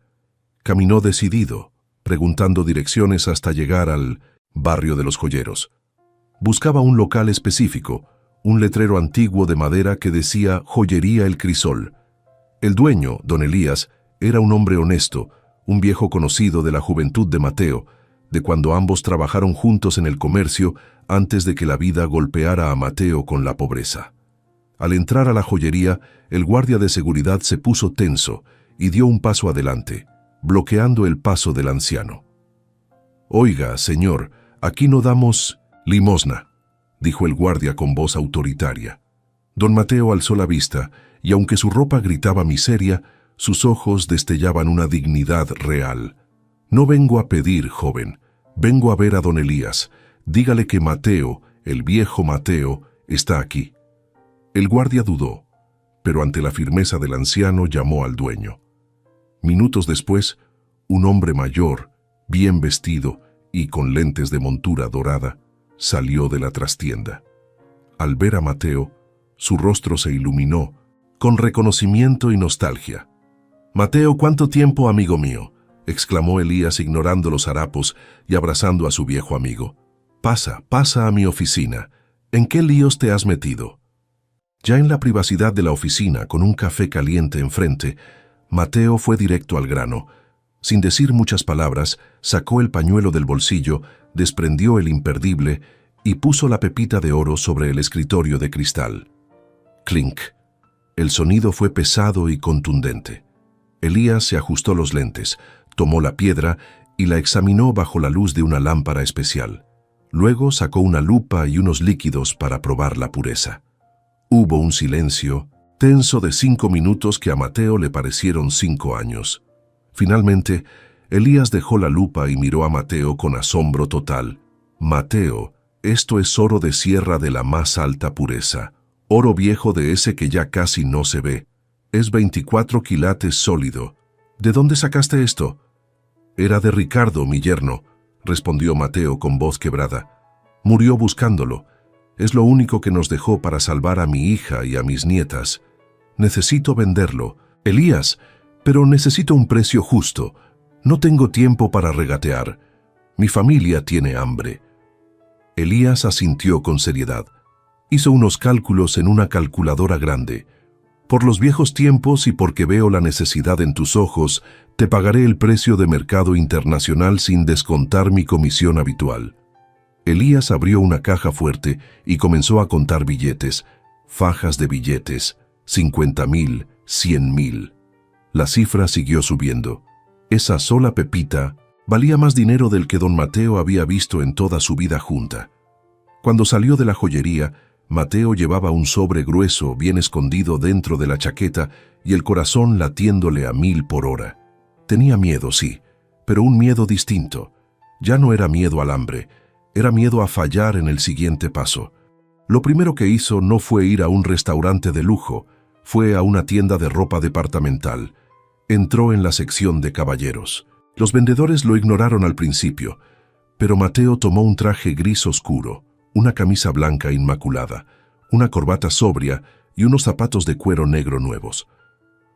Caminó decidido, preguntando direcciones hasta llegar al barrio de los joyeros. Buscaba un local específico, un letrero antiguo de madera que decía Joyería El Crisol. El dueño, don Elías, era un hombre honesto, un viejo conocido de la juventud de Mateo, de cuando ambos trabajaron juntos en el comercio antes de que la vida golpeara a Mateo con la pobreza. Al entrar a la joyería, el guardia de seguridad se puso tenso y dio un paso adelante, bloqueando el paso del anciano. «Oiga, señor, aquí no damos limosna», dijo el guardia con voz autoritaria. Don Mateo alzó la vista y aunque su ropa gritaba miseria, sus ojos destellaban una dignidad real. «No vengo a pedir, joven, vengo a ver a don Elías. Dígale que Mateo, el viejo Mateo, está aquí». El guardia dudó, pero ante la firmeza del anciano llamó al dueño. Minutos después, un hombre mayor, bien vestido y con lentes de montura dorada, salió de la trastienda. Al ver a Mateo, su rostro se iluminó con reconocimiento y nostalgia. «Mateo, ¿cuánto tiempo, amigo mío?», exclamó Elías ignorando los harapos y abrazando a su viejo amigo. «Pasa, pasa a mi oficina. ¿En qué líos te has metido?». Ya en la privacidad de la oficina, con un café caliente enfrente, Mateo fue directo al grano. Sin decir muchas palabras, sacó el pañuelo del bolsillo, desprendió el imperdible y puso la pepita de oro sobre el escritorio de cristal. Clink. El sonido fue pesado y contundente. Elías se ajustó los lentes, tomó la piedra y la examinó bajo la luz de una lámpara especial. Luego sacó una lupa y unos líquidos para probar la pureza. Hubo un silencio tenso de 5 minutos que a Mateo le parecieron 5 años. Finalmente, Elías dejó la lupa y miró a Mateo con asombro total. «Mateo, esto es oro de sierra de la más alta pureza, oro viejo de ese que ya casi no se ve. Es 24 quilates sólido. ¿De dónde sacaste esto?». «Era de Ricardo, mi yerno», respondió Mateo con voz quebrada. «Murió buscándolo. Es lo único que nos dejó para salvar a mi hija y a mis nietas. Necesito venderlo. Elías, pero necesito un precio justo. No tengo tiempo para regatear. Mi familia tiene hambre». Elías asintió con seriedad. Hizo unos cálculos en una calculadora grande. «Por los viejos tiempos y porque veo la necesidad en tus ojos, te pagaré el precio de mercado internacional sin descontar mi comisión habitual». Elías abrió una caja fuerte y comenzó a contar billetes, fajas de billetes, 50,000, 100,000. La cifra siguió subiendo. Esa sola pepita valía más dinero del que don Mateo había visto en toda su vida junta. Cuando salió de la joyería, Mateo llevaba un sobre grueso bien escondido dentro de la chaqueta y el corazón latiéndole a 1000 por hora. Tenía miedo, sí, pero un miedo distinto. Ya no era miedo al hambre, era miedo a fallar en el siguiente paso. Lo primero que hizo no fue ir a un restaurante de lujo, fue a una tienda de ropa departamental. Entró en la sección de caballeros. Los vendedores lo ignoraron al principio, pero Mateo tomó un traje gris oscuro, una camisa blanca inmaculada, una corbata sobria y unos zapatos de cuero negro nuevos.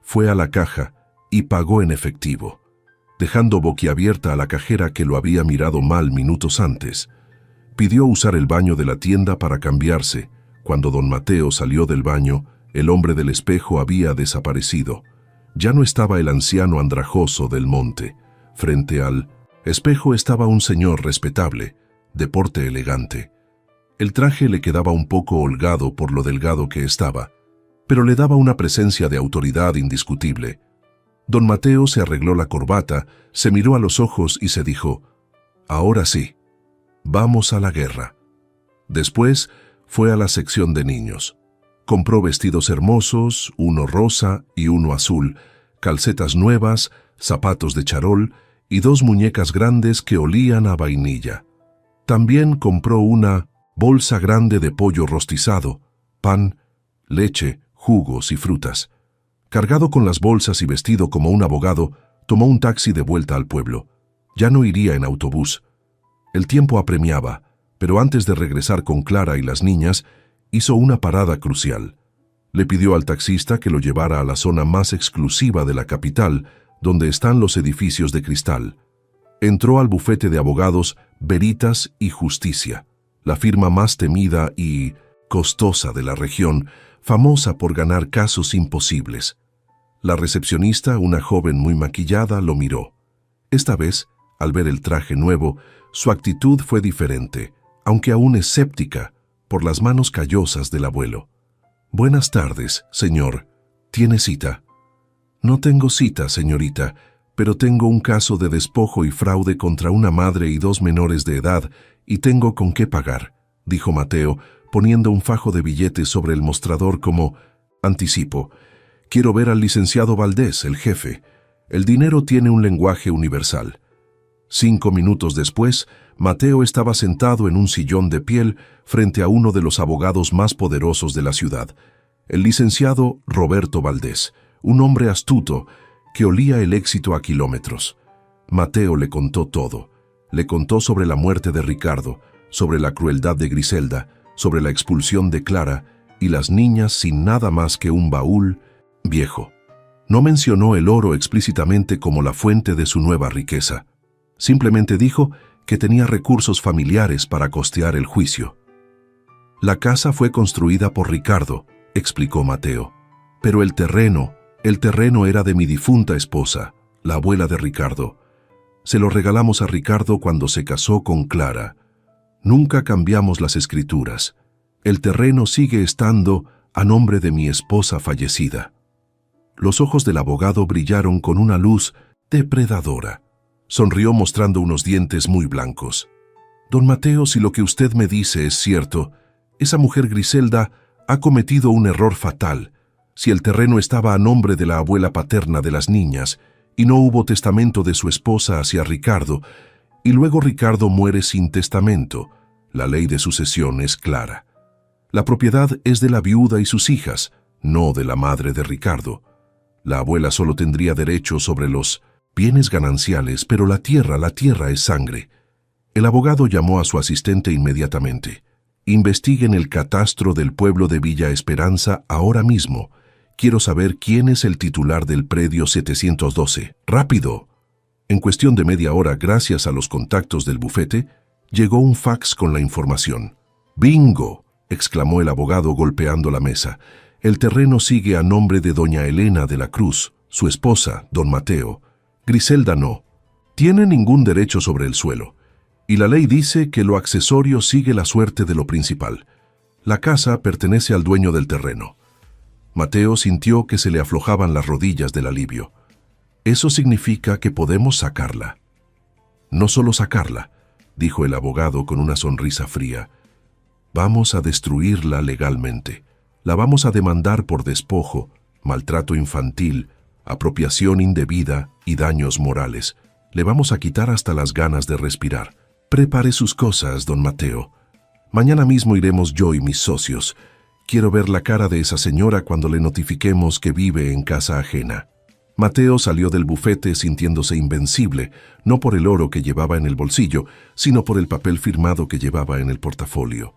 Fue a la caja y pagó en efectivo, dejando boquiabierta a la cajera que lo había mirado mal minutos antes. Pidió usar el baño de la tienda para cambiarse. Cuando don Mateo salió del baño, el hombre del espejo había desaparecido. Ya no estaba el anciano andrajoso del monte. Frente al espejo estaba un señor respetable, de porte elegante. El traje le quedaba un poco holgado por lo delgado que estaba, pero le daba una presencia de autoridad indiscutible. Don Mateo se arregló la corbata, se miró a los ojos y se dijo: «Ahora sí, vamos a la guerra». Después fue a la sección de niños. Compró vestidos hermosos, uno rosa y uno azul, calcetas nuevas, zapatos de charol y 2 muñecas grandes que olían a vainilla. También compró una bolsa grande de pollo rostizado, pan, leche, jugos y frutas. Cargado con las bolsas y vestido como un abogado, tomó un taxi de vuelta al pueblo. Ya no iría en autobús. El tiempo apremiaba, pero antes de regresar con Clara y las niñas, Hizo una parada crucial. Le pidió al taxista que lo llevara a la zona más exclusiva de la capital, donde están los edificios de cristal. Entró al bufete de abogados Veritas y Justicia, la firma más temida y costosa de la región, famosa por ganar casos imposibles. La recepcionista, una joven muy maquillada, lo miró. Esta vez, al ver el traje nuevo, su actitud fue diferente, aunque aún escéptica, por las manos callosas del abuelo. «Buenas tardes, señor. ¿Tiene cita?» «No tengo cita, señorita, pero tengo un caso de despojo y fraude contra una madre y 2 menores de edad y tengo con qué pagar», dijo Mateo, poniendo un fajo de billetes sobre el mostrador como anticipo. «Quiero ver al licenciado Valdés, el jefe. El dinero tiene un lenguaje universal». 5 minutos después, Mateo estaba sentado en un sillón de piel frente a uno de los abogados más poderosos de la ciudad, el licenciado Roberto Valdés, un hombre astuto que olía el éxito a kilómetros. Mateo le contó todo. Le contó sobre la muerte de Ricardo, sobre la crueldad de Griselda, sobre la expulsión de Clara y las niñas sin nada más que un baúl viejo. No mencionó el oro explícitamente como la fuente de su nueva riqueza. Simplemente dijo que tenía recursos familiares para costear el juicio. «La casa fue construida por Ricardo», explicó Mateo, «pero el terreno era de mi difunta esposa, la abuela de Ricardo. Se lo regalamos a Ricardo cuando se casó con Clara. Nunca cambiamos las escrituras. El terreno sigue estando a nombre de mi esposa fallecida». Los ojos del abogado brillaron con una luz depredadora. Sonrió mostrando unos dientes muy blancos. «Don Mateo, si lo que usted me dice es cierto, esa mujer Griselda ha cometido un error fatal. Si el terreno estaba a nombre de la abuela paterna de las niñas y no hubo testamento de su esposa hacia Ricardo, y luego Ricardo muere sin testamento, la ley de sucesión es clara. La propiedad es de la viuda y sus hijas, no de la madre de Ricardo. La abuela solo tendría derecho sobre los bienes gananciales, pero la tierra es sangre». El abogado llamó a su asistente inmediatamente. «Investiguen el catastro del pueblo de Villa Esperanza ahora mismo. Quiero saber quién es el titular del predio 712. ¡Rápido!». En cuestión de media hora, gracias a los contactos del bufete, llegó un fax con la información. «¡Bingo!», exclamó el abogado golpeando la mesa. «El terreno sigue a nombre de doña Elena de la Cruz, su esposa, don Mateo. Griselda no tiene ningún derecho sobre el suelo, y la ley dice que lo accesorio sigue la suerte de lo principal. La casa pertenece al dueño del terreno». Mateo sintió que se le aflojaban las rodillas del alivio. «Eso significa que podemos sacarla». «No solo sacarla», dijo el abogado con una sonrisa fría. «Vamos a destruirla legalmente. La vamos a demandar por despojo, maltrato infantil, apropiación indebida y daños morales. Le vamos a quitar hasta las ganas de respirar. Prepare sus cosas, don Mateo. Mañana mismo iremos yo y mis socios. Quiero ver la cara de esa señora cuando le notifiquemos que vive en casa ajena». Mateo salió del bufete sintiéndose invencible, no por el oro que llevaba en el bolsillo, sino por el papel firmado que llevaba en el portafolio.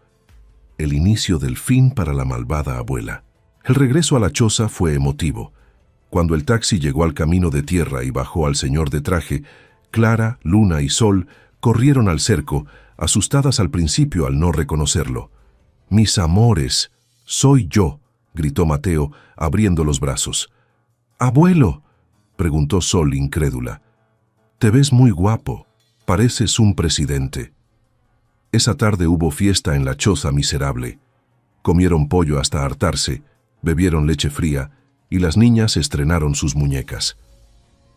El inicio del fin para la malvada abuela. El regreso a la choza fue emotivo. Cuando el taxi llegó al camino de tierra y bajó al señor de traje, Clara, Luna y Sol corrieron al cerco, asustadas al principio al no reconocerlo. «Mis amores, soy yo», gritó Mateo, abriendo los brazos. «Abuelo», preguntó Sol incrédula. «Te ves muy guapo, pareces un presidente». Esa tarde hubo fiesta en la choza miserable. Comieron pollo hasta hartarse, bebieron leche fría y las niñas estrenaron sus muñecas.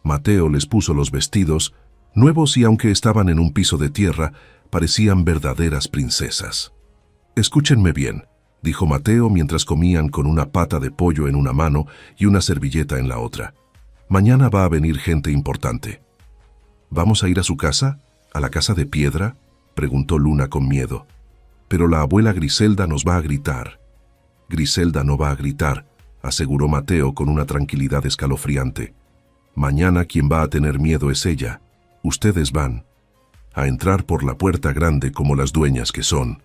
Mateo les puso los vestidos, nuevos y aunque estaban en un piso de tierra, parecían verdaderas princesas. «Escúchenme bien», dijo Mateo mientras comían con una pata de pollo en una mano y una servilleta en la otra. «Mañana va a venir gente importante». «¿Vamos a ir a su casa? ¿A la casa de piedra?», preguntó Luna con miedo. «Pero la abuela Griselda nos va a gritar». «Griselda no va a gritar», aseguró Mateo con una tranquilidad escalofriante. «Mañana quien va a tener miedo es ella. Ustedes van a entrar por la puerta grande como las dueñas que son».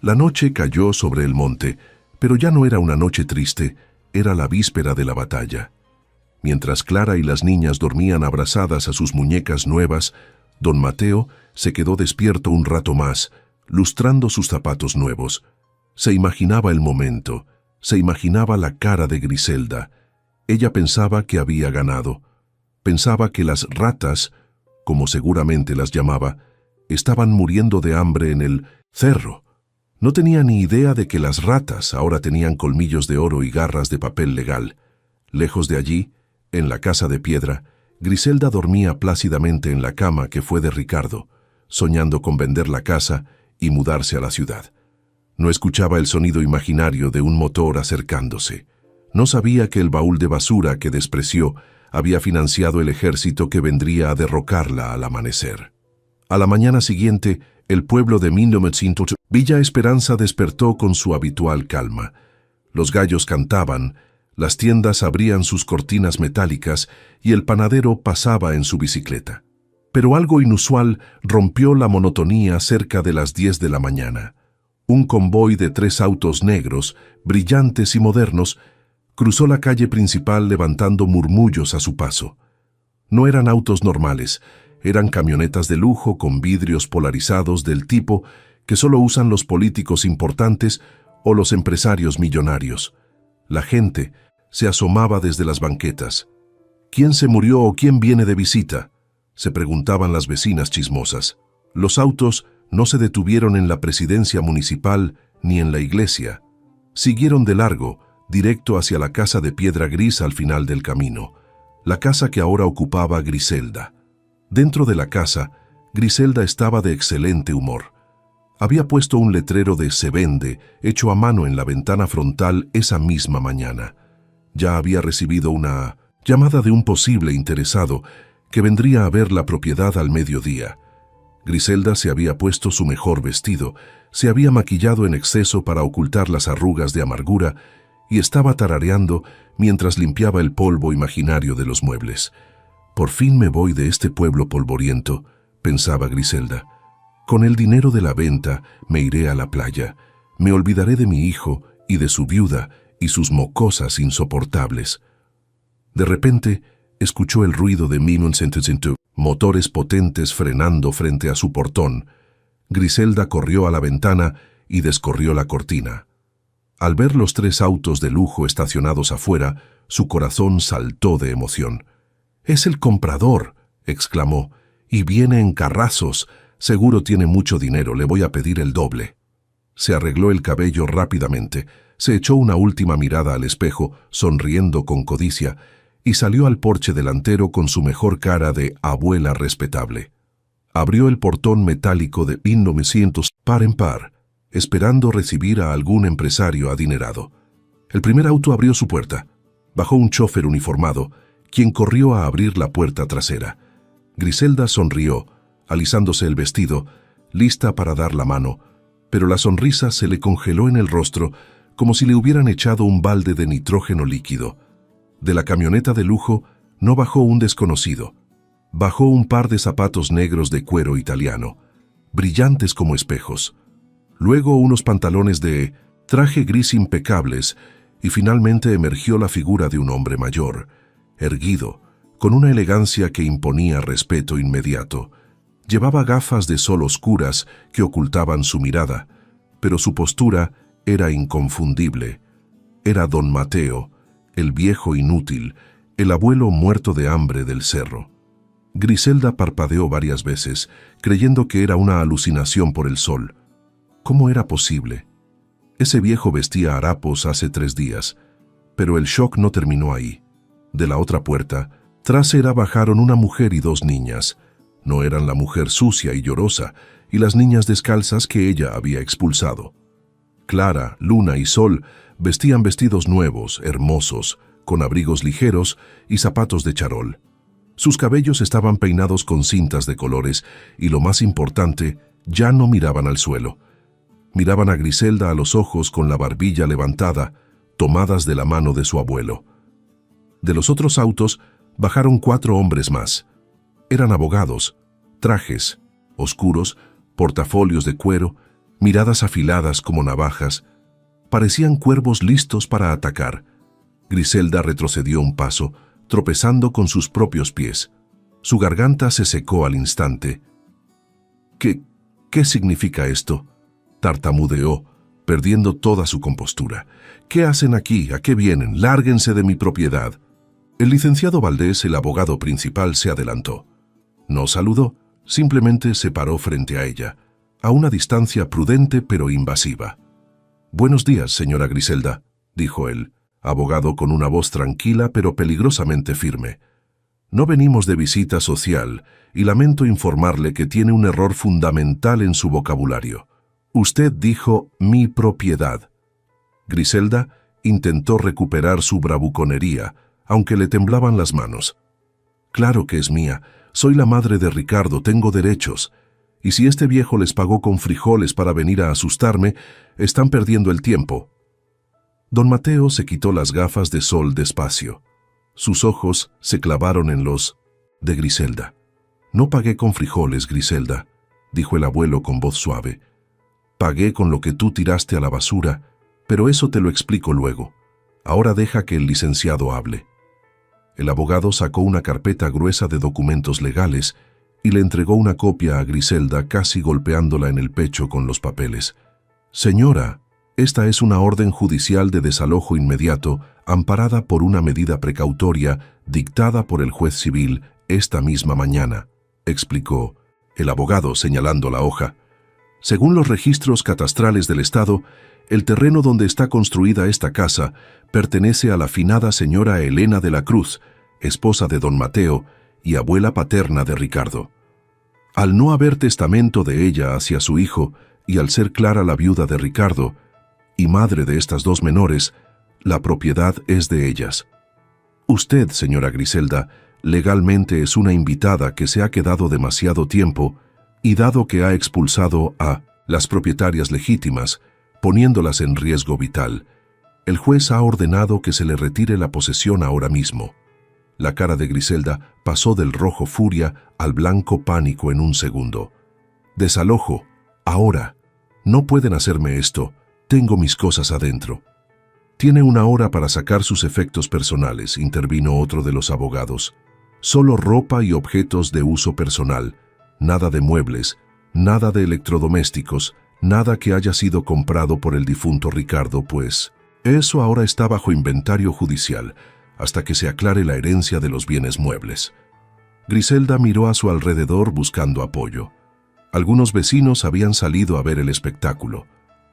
La noche cayó sobre el monte, pero ya no era una noche triste, era la víspera de la batalla. Mientras Clara y las niñas dormían abrazadas a sus muñecas nuevas, don Mateo se quedó despierto un rato más, lustrando sus zapatos nuevos. Se imaginaba el momento, se imaginaba la cara de Griselda. Ella pensaba que había ganado. Pensaba que las ratas, como seguramente las llamaba, estaban muriendo de hambre en el cerro. No tenía ni idea de que las ratas ahora tenían colmillos de oro y garras de papel legal. Lejos de allí, en la casa de piedra, Griselda dormía plácidamente en la cama que fue de Ricardo, soñando con vender la casa y mudarse a la ciudad. No escuchaba el sonido imaginario de un motor acercándose. No sabía que el baúl de basura que despreció había financiado el ejército que vendría a derrocarla al amanecer. A la mañana siguiente, el pueblo de Villa Esperanza despertó con su habitual calma. Los gallos cantaban, las tiendas abrían sus cortinas metálicas y el panadero pasaba en su bicicleta. Pero algo inusual rompió la monotonía cerca de las 10 de la mañana. Un convoy de 3 autos negros, brillantes y modernos, cruzó la calle principal levantando murmullos a su paso. No eran autos normales, eran camionetas de lujo con vidrios polarizados del tipo que solo usan los políticos importantes o los empresarios millonarios. La gente se asomaba desde las banquetas. ¿Quién se murió o quién viene de visita?, se preguntaban las vecinas chismosas. Los autos no se detuvieron en la presidencia municipal ni en la iglesia. Siguieron de largo, directo hacia la casa de piedra gris al final del camino, la casa que ahora ocupaba Griselda. Dentro de la casa, Griselda estaba de excelente humor. Había puesto un letrero de "Se vende", hecho a mano en la ventana frontal esa misma mañana. Ya había recibido una llamada de un posible interesado que vendría a ver la propiedad al mediodía. Griselda se había puesto su mejor vestido, se había maquillado en exceso para ocultar las arrugas de amargura y estaba tarareando mientras limpiaba el polvo imaginario de los muebles. «Por fin me voy de este pueblo polvoriento», pensaba Griselda. «Con el dinero de la venta me iré a la playa. Me olvidaré de mi hijo y de su viuda y sus mocosas insoportables». De repente, escuchó el ruido de motores potentes frenando frente a su portón. Griselda corrió a la ventana y descorrió la cortina. Al ver los 3 autos de lujo estacionados afuera, su corazón saltó de emoción. «Es el comprador», exclamó, «y viene en carrazos. Seguro tiene mucho dinero, le voy a pedir el doble». Se arregló el cabello rápidamente, se echó una última mirada al espejo, sonriendo con codicia, y salió al porche delantero con su mejor cara de abuela respetable. Abrió el portón metálico de 1900 par en par, esperando recibir a algún empresario adinerado. El primer auto abrió su puerta. Bajó un chofer uniformado, quien corrió a abrir la puerta trasera. Griselda sonrió, alisándose el vestido, lista para dar la mano, pero la sonrisa se le congeló en el rostro como si le hubieran echado un balde de nitrógeno líquido. De la camioneta de lujo no bajó un desconocido. Bajó un par de zapatos negros de cuero italiano, brillantes como espejos. Luego unos pantalones de traje gris impecables y finalmente emergió la figura de un hombre mayor, erguido, con una elegancia que imponía respeto inmediato. Llevaba gafas de sol oscuras que ocultaban su mirada, pero su postura era inconfundible. Era don Mateo, el viejo inútil, el abuelo muerto de hambre del cerro. Griselda parpadeó varias veces, creyendo que era una alucinación por el sol. ¿Cómo era posible? Ese viejo vestía harapos hace 3 días, pero el shock no terminó ahí. De la otra puerta, trasera, bajaron una mujer y 2 niñas. No eran la mujer sucia y llorosa y las niñas descalzas que ella había expulsado. Clara, Luna y Sol vestían vestidos nuevos, hermosos, con abrigos ligeros y zapatos de charol. Sus cabellos estaban peinados con cintas de colores y, lo más importante, ya no miraban al suelo. Miraban a Griselda a los ojos con la barbilla levantada, tomadas de la mano de su abuelo. De los otros autos bajaron 4 hombres más. Eran abogados, trajes oscuros, portafolios de cuero, miradas afiladas como navajas, parecían cuervos listos para atacar. Griselda retrocedió un paso, tropezando con sus propios pies. Su garganta se secó al instante. ¿Qué significa esto?, tartamudeó, perdiendo toda su compostura. ¿Qué hacen aquí? ¿A qué vienen? Lárguense de mi propiedad. El licenciado Valdés, el abogado principal, se adelantó. No saludó, simplemente se paró frente a ella, a una distancia prudente pero invasiva. «Buenos días, señora Griselda», dijo él, abogado con una voz tranquila pero peligrosamente firme. «No venimos de visita social y lamento informarle que tiene un error fundamental en su vocabulario. Usted dijo mi propiedad». Griselda intentó recuperar su bravuconería, aunque le temblaban las manos. «Claro que es mía. Soy la madre de Ricardo, tengo derechos. Y si este viejo les pagó con frijoles para venir a asustarme, están perdiendo el tiempo». Don Mateo se quitó las gafas de sol despacio. Sus ojos se clavaron en los de Griselda. «No pagué con frijoles, Griselda», dijo el abuelo con voz suave. «Pagué con lo que tú tiraste a la basura, pero eso te lo explico luego. Ahora deja que el licenciado hable». El abogado sacó una carpeta gruesa de documentos legales y le entregó una copia a Griselda, casi golpeándola en el pecho con los papeles. «Señora, esta es una orden judicial de desalojo inmediato amparada por una medida precautoria dictada por el juez civil esta misma mañana», explicó el abogado señalando la hoja. «Según los registros catastrales del Estado, el terreno donde está construida esta casa pertenece a la finada señora Elena de la Cruz, esposa de don Mateo y abuela paterna de Ricardo. Al no haber testamento de ella hacia su hijo y al ser Clara la viuda de Ricardo y madre de estas dos menores, la propiedad es de ellas. Usted, señora Griselda, legalmente es una invitada que se ha quedado demasiado tiempo y dado que ha expulsado a las propietarias legítimas, poniéndolas en riesgo vital, el juez ha ordenado que se le retire la posesión ahora mismo». La cara de Griselda pasó del rojo furia al blanco pánico en un segundo. «Desalojo, ahora. No pueden hacerme esto. Tengo mis cosas adentro». «Tiene una hora para sacar sus efectos personales», intervino otro de los abogados. «Solo ropa y objetos de uso personal. Nada de muebles, nada de electrodomésticos, nada que haya sido comprado por el difunto Ricardo, pues eso ahora está bajo inventario judicial, hasta que se aclare la herencia de los bienes muebles». Griselda miró a su alrededor buscando apoyo. Algunos vecinos habían salido a ver el espectáculo.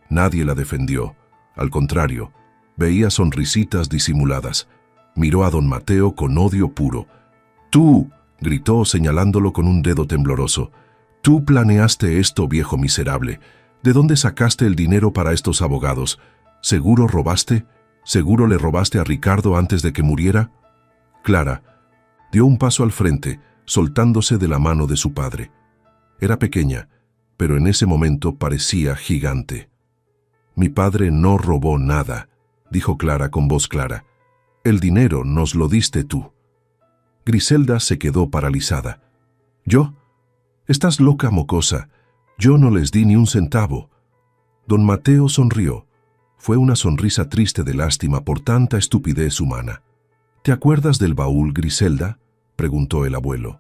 Nadie la defendió. Al contrario, veía sonrisitas disimuladas. Miró a don Mateo con odio puro. «Tú», gritó señalándolo con un dedo tembloroso, «tú planeaste esto, viejo miserable. ¿De dónde sacaste el dinero para estos abogados? ¿Seguro robaste? ¿Seguro le robaste a Ricardo antes de que muriera?» Clara dio un paso al frente, soltándose de la mano de su padre. Era pequeña, pero en ese momento parecía gigante. «Mi padre no robó nada», dijo Clara con voz clara. «El dinero nos lo diste tú». Griselda se quedó paralizada. «¿Yo? Estás loca, mocosa. Yo no les di ni un centavo». Don Mateo sonrió. Fue una sonrisa triste de lástima por tanta estupidez humana. «¿Te acuerdas del baúl, Griselda?», preguntó el abuelo.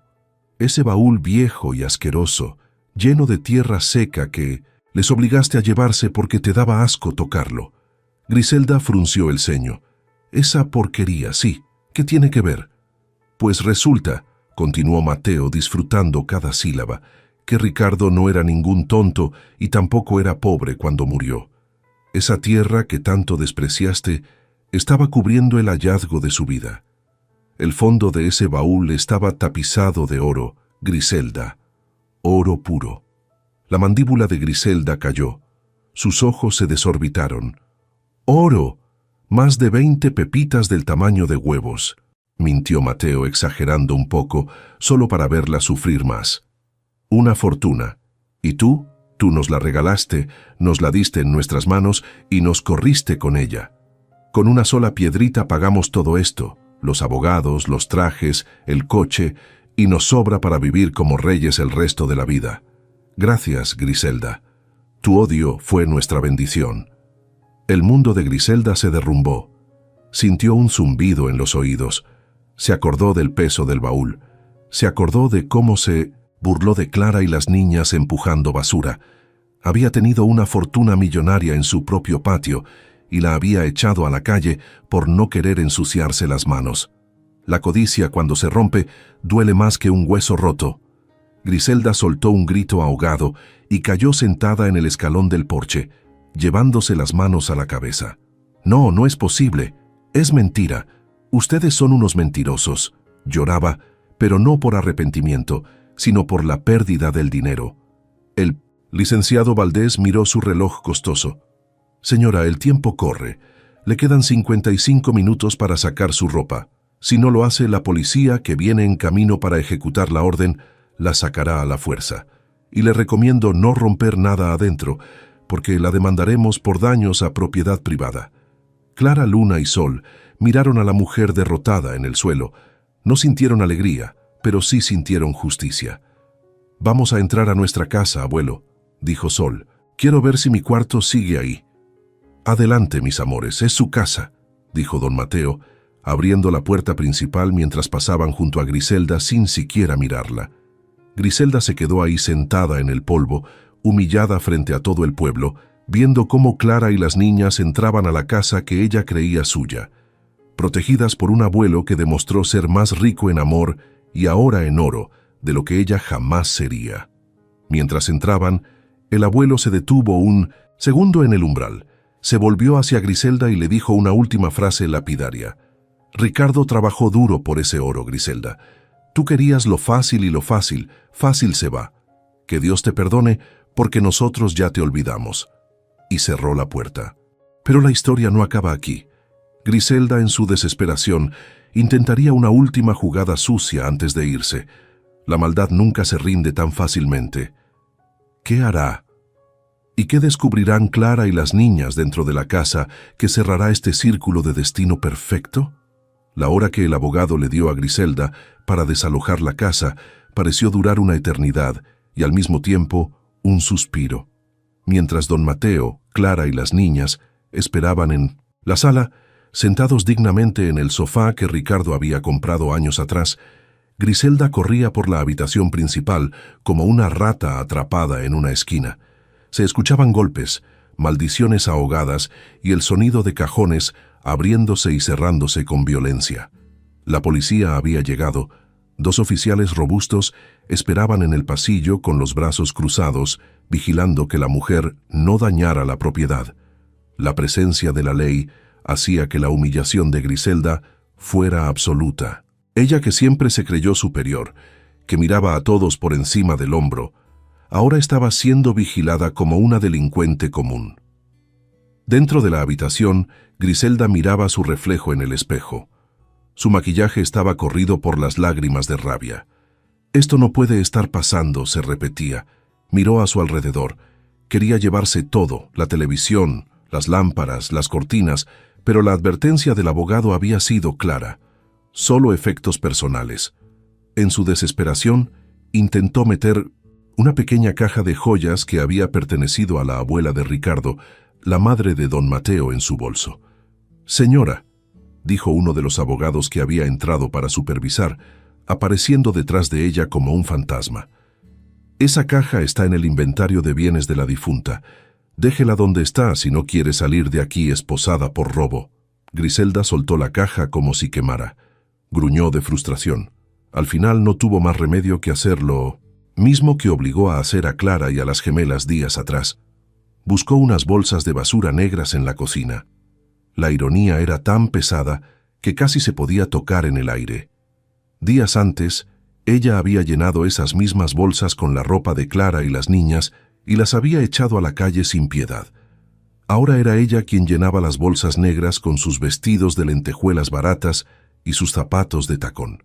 «Ese baúl viejo y asqueroso, lleno de tierra seca que les obligaste a llevarse porque te daba asco tocarlo». Griselda frunció el ceño. «Esa porquería, sí. ¿Qué tiene que ver?». «Pues resulta», continuó Mateo disfrutando cada sílaba, «que Ricardo no era ningún tonto y tampoco era pobre cuando murió. Esa tierra que tanto despreciaste estaba cubriendo el hallazgo de su vida. El fondo de ese baúl estaba tapizado de oro, Griselda, oro puro». La mandíbula de Griselda cayó. Sus ojos se desorbitaron. «¡Oro! Más de 20 pepitas del tamaño de huevos», mintió Mateo exagerando un poco, solo para verla sufrir más. «Una fortuna. Y tú nos la regalaste, nos la diste en nuestras manos y nos corriste con ella. Con una sola piedrita pagamos todo esto, los abogados, los trajes, el coche, y nos sobra para vivir como reyes el resto de la vida. Gracias, Griselda. Tu odio fue nuestra bendición. El mundo de Griselda se derrumbó. Sintió un zumbido en los oídos. Se acordó del peso del baúl. Se acordó de cómo se burló de Clara y las niñas empujando basura. Había tenido una fortuna millonaria en su propio patio y la había echado a la calle por no querer ensuciarse las manos. La codicia, cuando se rompe, duele más que un hueso roto. Griselda soltó un grito ahogado y cayó sentada en el escalón del porche, llevándose las manos a la cabeza. No, no es posible. Es mentira. Ustedes son unos mentirosos. Lloraba, pero no por arrepentimiento, sino por la pérdida del dinero. El licenciado Valdés miró su reloj costoso. Señora, el tiempo corre. Le quedan 55 minutos para sacar su ropa. Si no lo hace, la policía, que viene en camino para ejecutar la orden, la sacará a la fuerza. Y le recomiendo no romper nada adentro, porque la demandaremos por daños a propiedad privada. Clara, Luna y Sol miraron a la mujer derrotada en el suelo. No sintieron alegría, pero sí sintieron justicia. «Vamos a entrar a nuestra casa, abuelo», dijo Sol. «Quiero ver si mi cuarto sigue ahí». «Adelante, mis amores, es su casa», dijo don Mateo, abriendo la puerta principal mientras pasaban junto a Griselda sin siquiera mirarla. Griselda se quedó ahí sentada en el polvo, humillada frente a todo el pueblo, viendo cómo Clara y las niñas entraban a la casa que ella creía suya, protegidas por un abuelo que demostró ser más rico en amor y ahora en oro de lo que ella jamás sería. Mientras entraban, el abuelo se detuvo un segundo en el umbral, se volvió hacia Griselda y le dijo una última frase lapidaria. «Ricardo trabajó duro por ese oro, Griselda. Tú querías lo fácil y lo fácil, fácil se va. Que Dios te perdone, porque nosotros ya te olvidamos». Y cerró la puerta. Pero la historia no acaba aquí. Griselda, en su desesperación, intentaría una última jugada sucia antes de irse. La maldad nunca se rinde tan fácilmente. ¿Qué hará? ¿Y qué descubrirán Clara y las niñas dentro de la casa que cerrará este círculo de destino perfecto? La hora que el abogado le dio a Griselda para desalojar la casa pareció durar una eternidad y al mismo tiempo un suspiro. Mientras don Mateo, Clara y las niñas esperaban en la sala, sentados dignamente en el sofá que Ricardo había comprado años atrás, Griselda corría por la habitación principal como una rata atrapada en una esquina. Se escuchaban golpes, maldiciones ahogadas y el sonido de cajones abriéndose y cerrándose con violencia. La policía había llegado. 2 oficiales robustos esperaban en el pasillo con los brazos cruzados, vigilando que la mujer no dañara la propiedad. La presencia de la ley hacía que la humillación de Griselda fuera absoluta. Ella, que siempre se creyó superior, que miraba a todos por encima del hombro, ahora estaba siendo vigilada como una delincuente común. Dentro de la habitación, Griselda miraba su reflejo en el espejo. Su maquillaje estaba corrido por las lágrimas de rabia. «Esto no puede estar pasando», se repetía. Miró a su alrededor. Quería llevarse todo, la televisión, las lámparas, las cortinas, pero la advertencia del abogado había sido clara. Solo efectos personales. En su desesperación, intentó meter una pequeña caja de joyas que había pertenecido a la abuela de Ricardo, la madre de don Mateo, en su bolso. «Señora», dijo uno de los abogados que había entrado para supervisar, apareciendo detrás de ella como un fantasma. «Esa caja está en el inventario de bienes de la difunta. Déjela donde está si no quiere salir de aquí esposada por robo». Griselda soltó la caja como si quemara. Gruñó de frustración. Al final no tuvo más remedio que hacerlo mismo que obligó a hacer a Clara y a las gemelas días atrás. Buscó unas bolsas de basura negras en la cocina. La ironía era tan pesada que casi se podía tocar en el aire. Días antes, ella había llenado esas mismas bolsas con la ropa de Clara y las niñas y las había echado a la calle sin piedad. Ahora era ella quien llenaba las bolsas negras con sus vestidos de lentejuelas baratas y sus zapatos de tacón.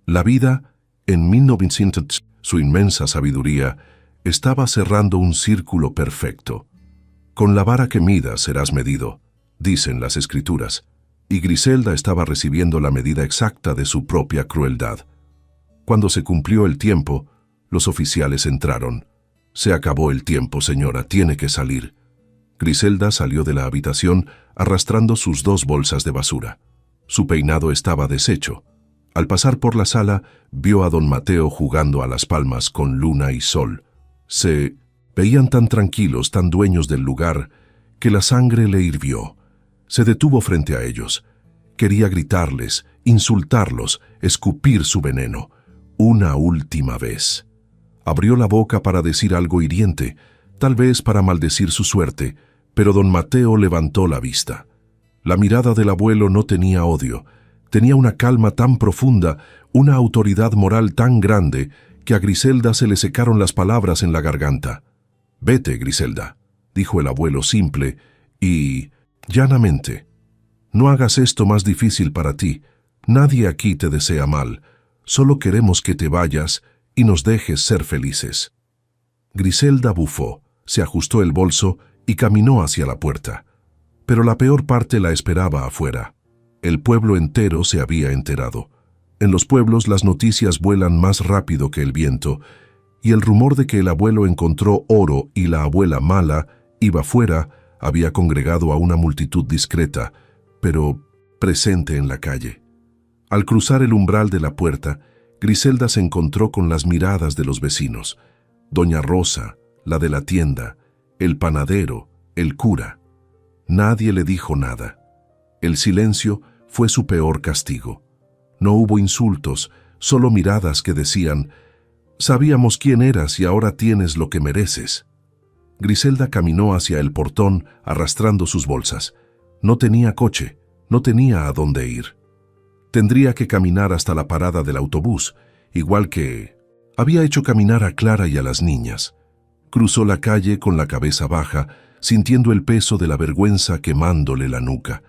La vida, en 1900, su inmensa sabiduría, estaba cerrando un círculo perfecto. Con la vara que midas serás medido, dicen las escrituras, y Griselda estaba recibiendo la medida exacta de su propia crueldad. Cuando se cumplió el tiempo, los oficiales entraron. Se acabó el tiempo, señora, tiene que salir. Griselda salió de la habitación arrastrando sus 2 bolsas de basura. Su peinado estaba deshecho. Al pasar por la sala, vio a don Mateo jugando a las palmas con Luna y Sol. Se veían tan tranquilos, tan dueños del lugar, que la sangre le hirvió. Se detuvo frente a ellos. Quería gritarles, insultarlos, escupir su veneno. Una última vez. Abrió la boca para decir algo hiriente, tal vez para maldecir su suerte, pero don Mateo levantó la vista. La mirada del abuelo no tenía odio, tenía una calma tan profunda, una autoridad moral tan grande, que a Griselda se le secaron las palabras en la garganta. «Vete, Griselda», dijo el abuelo simple y llanamente. «No hagas esto más difícil para ti. Nadie aquí te desea mal. Solo queremos que te vayas y nos dejes ser felices». Griselda bufó, se ajustó el bolso y caminó hacia la puerta. Pero la peor parte la esperaba afuera. El pueblo entero se había enterado. En los pueblos las noticias vuelan más rápido que el viento, y el rumor de que el abuelo encontró oro y la abuela mala iba fuera había congregado a una multitud discreta, pero presente en la calle. Al cruzar el umbral de la puerta, Griselda se encontró con las miradas de los vecinos. Doña Rosa, la de la tienda, el panadero, el cura. Nadie le dijo nada. El silencio fue su peor castigo. No hubo insultos, solo miradas que decían: «Sabíamos quién eras y ahora tienes lo que mereces». Griselda caminó hacia el portón arrastrando sus bolsas. No tenía coche, no tenía a dónde ir. Tendría que caminar hasta la parada del autobús, igual que había hecho caminar a Clara y a las niñas. Cruzó la calle con la cabeza baja, sintiendo el peso de la vergüenza quemándole la nuca.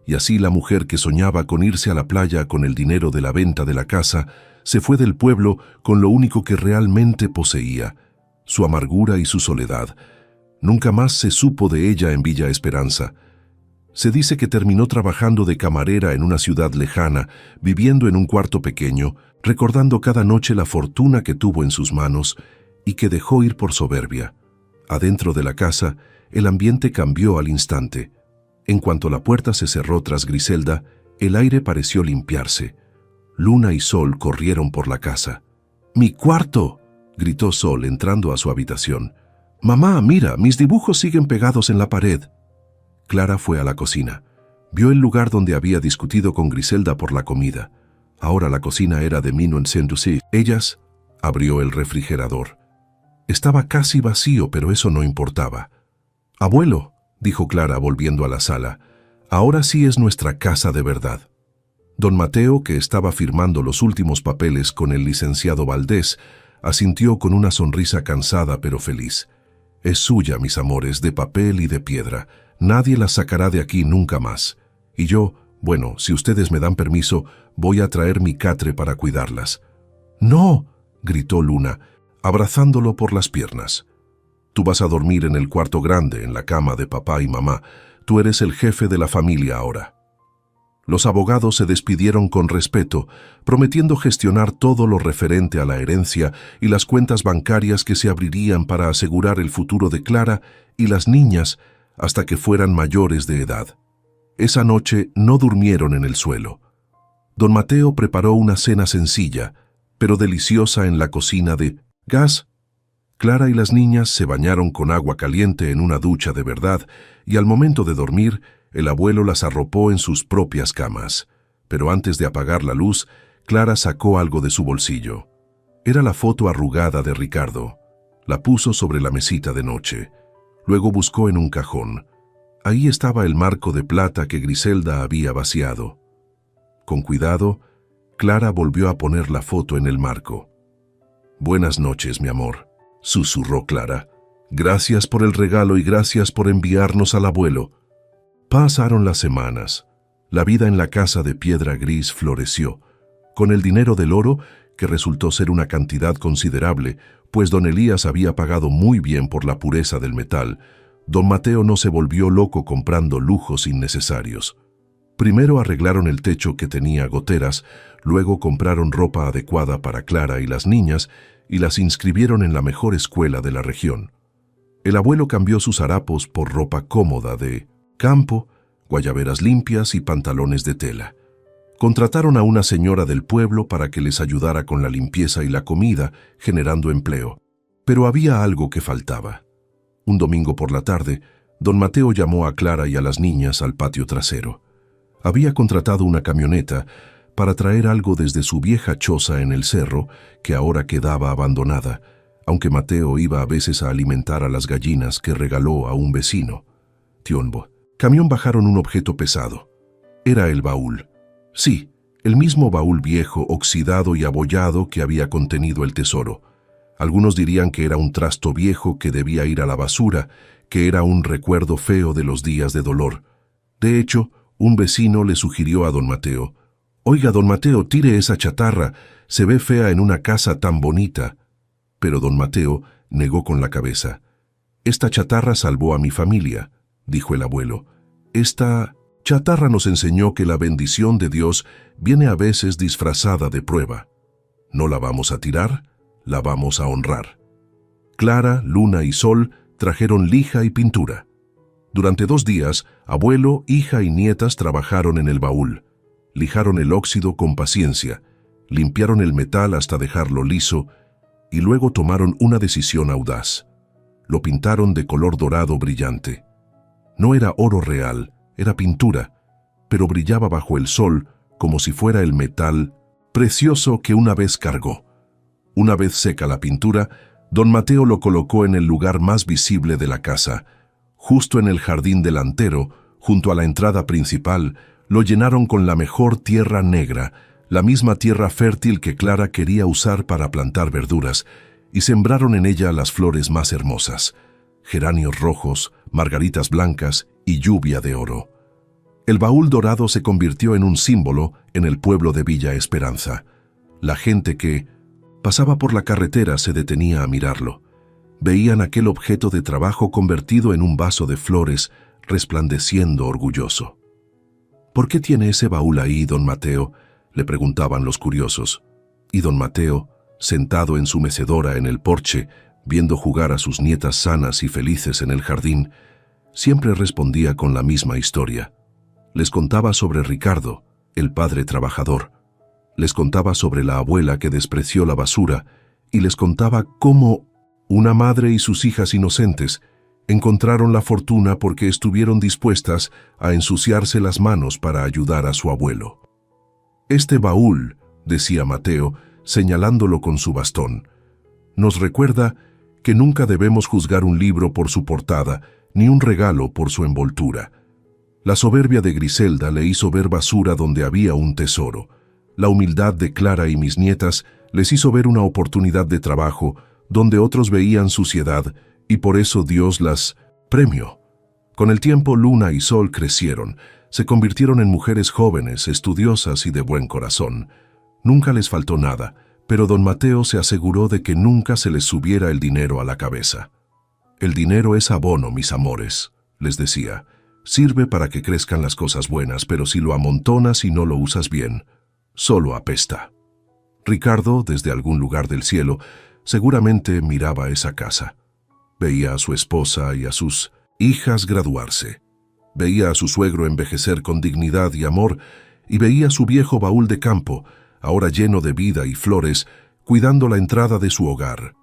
Y así la mujer que soñaba con irse a la playa con el dinero de la venta de la casa, se fue del pueblo con lo único que realmente poseía, su amargura y su soledad. Nunca más se supo de ella en Villa Esperanza. Se dice que terminó trabajando de camarera en una ciudad lejana, viviendo en un cuarto pequeño, recordando cada noche la fortuna que tuvo en sus manos y que dejó ir por soberbia. Adentro de la casa, el ambiente cambió al instante. En cuanto la puerta se cerró tras Griselda, el aire pareció limpiarse. Luna y Sol corrieron por la casa. «¡Mi cuarto!», gritó Sol entrando a su habitación. «Mamá, mira, mis dibujos siguen pegados en la pared». Clara fue a la cocina. Vio el lugar donde había discutido con Griselda por la comida. Ahora la cocina era de Mino en Saint-Lucie. Ellas abrió el refrigerador. Estaba casi vacío, pero eso no importaba. «Abuelo», dijo Clara volviendo a la sala, «ahora sí es nuestra casa de verdad». Don Mateo, que estaba firmando los últimos papeles con el licenciado Valdés, asintió con una sonrisa cansada pero feliz. «Es suya, mis amores, de papel y de piedra. Nadie la sacará de aquí nunca más. Y yo, bueno, si ustedes me dan permiso, voy a traer mi catre para cuidarlas». «¡No!», gritó Luna, abrazándolo por las piernas. «Tú vas a dormir en el cuarto grande, en la cama de papá y mamá. Tú eres el jefe de la familia ahora». Los abogados se despidieron con respeto, prometiendo gestionar todo lo referente a la herencia y las cuentas bancarias que se abrirían para asegurar el futuro de Clara y las niñas hasta que fueran mayores de edad. Esa noche no durmieron en el suelo. Don Mateo preparó una cena sencilla, pero deliciosa en la cocina de gas. Clara y las niñas se bañaron con agua caliente en una ducha de verdad y al momento de dormir, el abuelo las arropó en sus propias camas. Pero antes de apagar la luz, Clara sacó algo de su bolsillo. Era la foto arrugada de Ricardo. La puso sobre la mesita de noche. Luego buscó en un cajón. Ahí estaba el marco de plata que Griselda había vaciado. Con cuidado, Clara volvió a poner la foto en el marco. «Buenas noches, mi amor», susurró Clara. «Gracias por el regalo y gracias por enviarnos al abuelo». Pasaron las semanas. La vida en la casa de piedra gris floreció. Con el dinero del oro, que resultó ser una cantidad considerable, pues don Elías había pagado muy bien por la pureza del metal, don Mateo no se volvió loco comprando lujos innecesarios. Primero arreglaron el techo que tenía goteras, luego compraron ropa adecuada para Clara y las niñas, y las inscribieron en la mejor escuela de la región. El abuelo cambió sus harapos por ropa cómoda de campo, guayaberas limpias y pantalones de tela. Contrataron a una señora del pueblo para que les ayudara con la limpieza y la comida, generando empleo. Pero había algo que faltaba. Un domingo por la tarde, don Mateo llamó a Clara y a las niñas al patio trasero. Había contratado una camioneta para traer algo desde su vieja choza en el cerro, que ahora quedaba abandonada, aunque Mateo iba a veces a alimentar a las gallinas que regaló a un vecino. Tiombo. Camión bajaron un objeto pesado. Era el baúl. Sí, el mismo baúl viejo, oxidado y abollado que había contenido el tesoro. Algunos dirían que era un trasto viejo que debía ir a la basura, que era un recuerdo feo de los días de dolor. De hecho, un vecino le sugirió a don Mateo: «Oiga, don Mateo, tire esa chatarra, se ve fea en una casa tan bonita». Pero don Mateo negó con la cabeza. «Esta chatarra salvó a mi familia», dijo el abuelo. «Esta chatarra nos enseñó que la bendición de Dios viene a veces disfrazada de prueba. No la vamos a tirar, la vamos a honrar». Clara, Luna y Sol trajeron lija y pintura. Durante 2 días, abuelo, hija y nietas trabajaron en el baúl. Lijaron el óxido con paciencia, limpiaron el metal hasta dejarlo liso y luego tomaron una decisión audaz. Lo pintaron de color dorado brillante. No era oro real, era pintura, pero brillaba bajo el sol como si fuera el metal precioso que una vez cargó. Una vez seca la pintura, don Mateo lo colocó en el lugar más visible de la casa. Justo en el jardín delantero, junto a la entrada principal, lo llenaron con la mejor tierra negra, la misma tierra fértil que Clara quería usar para plantar verduras, y sembraron en ella las flores más hermosas: geranios rojos, margaritas blancas y lluvia de oro. El baúl dorado se convirtió en un símbolo en el pueblo de Villa Esperanza. La gente que pasaba por la carretera se detenía a mirarlo. Veían aquel objeto de trabajo convertido en un vaso de flores, resplandeciendo orgulloso. «¿Por qué tiene ese baúl ahí, don Mateo?», le preguntaban los curiosos. Y don Mateo, sentado en su mecedora en el porche, viendo jugar a sus nietas sanas y felices en el jardín, siempre respondía con la misma historia. Les contaba sobre Ricardo, el padre trabajador. Les contaba sobre la abuela que despreció la basura y les contaba cómo una madre y sus hijas inocentes encontraron la fortuna porque estuvieron dispuestas a ensuciarse las manos para ayudar a su abuelo. «Este baúl», decía Mateo, señalándolo con su bastón, «nos recuerda que nunca debemos juzgar un libro por su portada, ni un regalo por su envoltura. La soberbia de Griselda le hizo ver basura donde había un tesoro. La humildad de Clara y mis nietas les hizo ver una oportunidad de trabajo donde otros veían suciedad, y por eso Dios las premió. Con el tiempo, Luna y Sol crecieron, se convirtieron en mujeres jóvenes, estudiosas y de buen corazón. Nunca les faltó nada, pero don Mateo se aseguró de que nunca se les subiera el dinero a la cabeza. «El dinero es abono, mis amores», les decía. «Sirve para que crezcan las cosas buenas, pero si lo amontonas y no lo usas bien, solo apesta». Ricardo, desde algún lugar del cielo, seguramente miraba esa casa. Veía a su esposa y a sus hijas graduarse. Veía a su suegro envejecer con dignidad y amor, y veía su viejo baúl de campo, ahora lleno de vida y flores, cuidando la entrada de su hogar.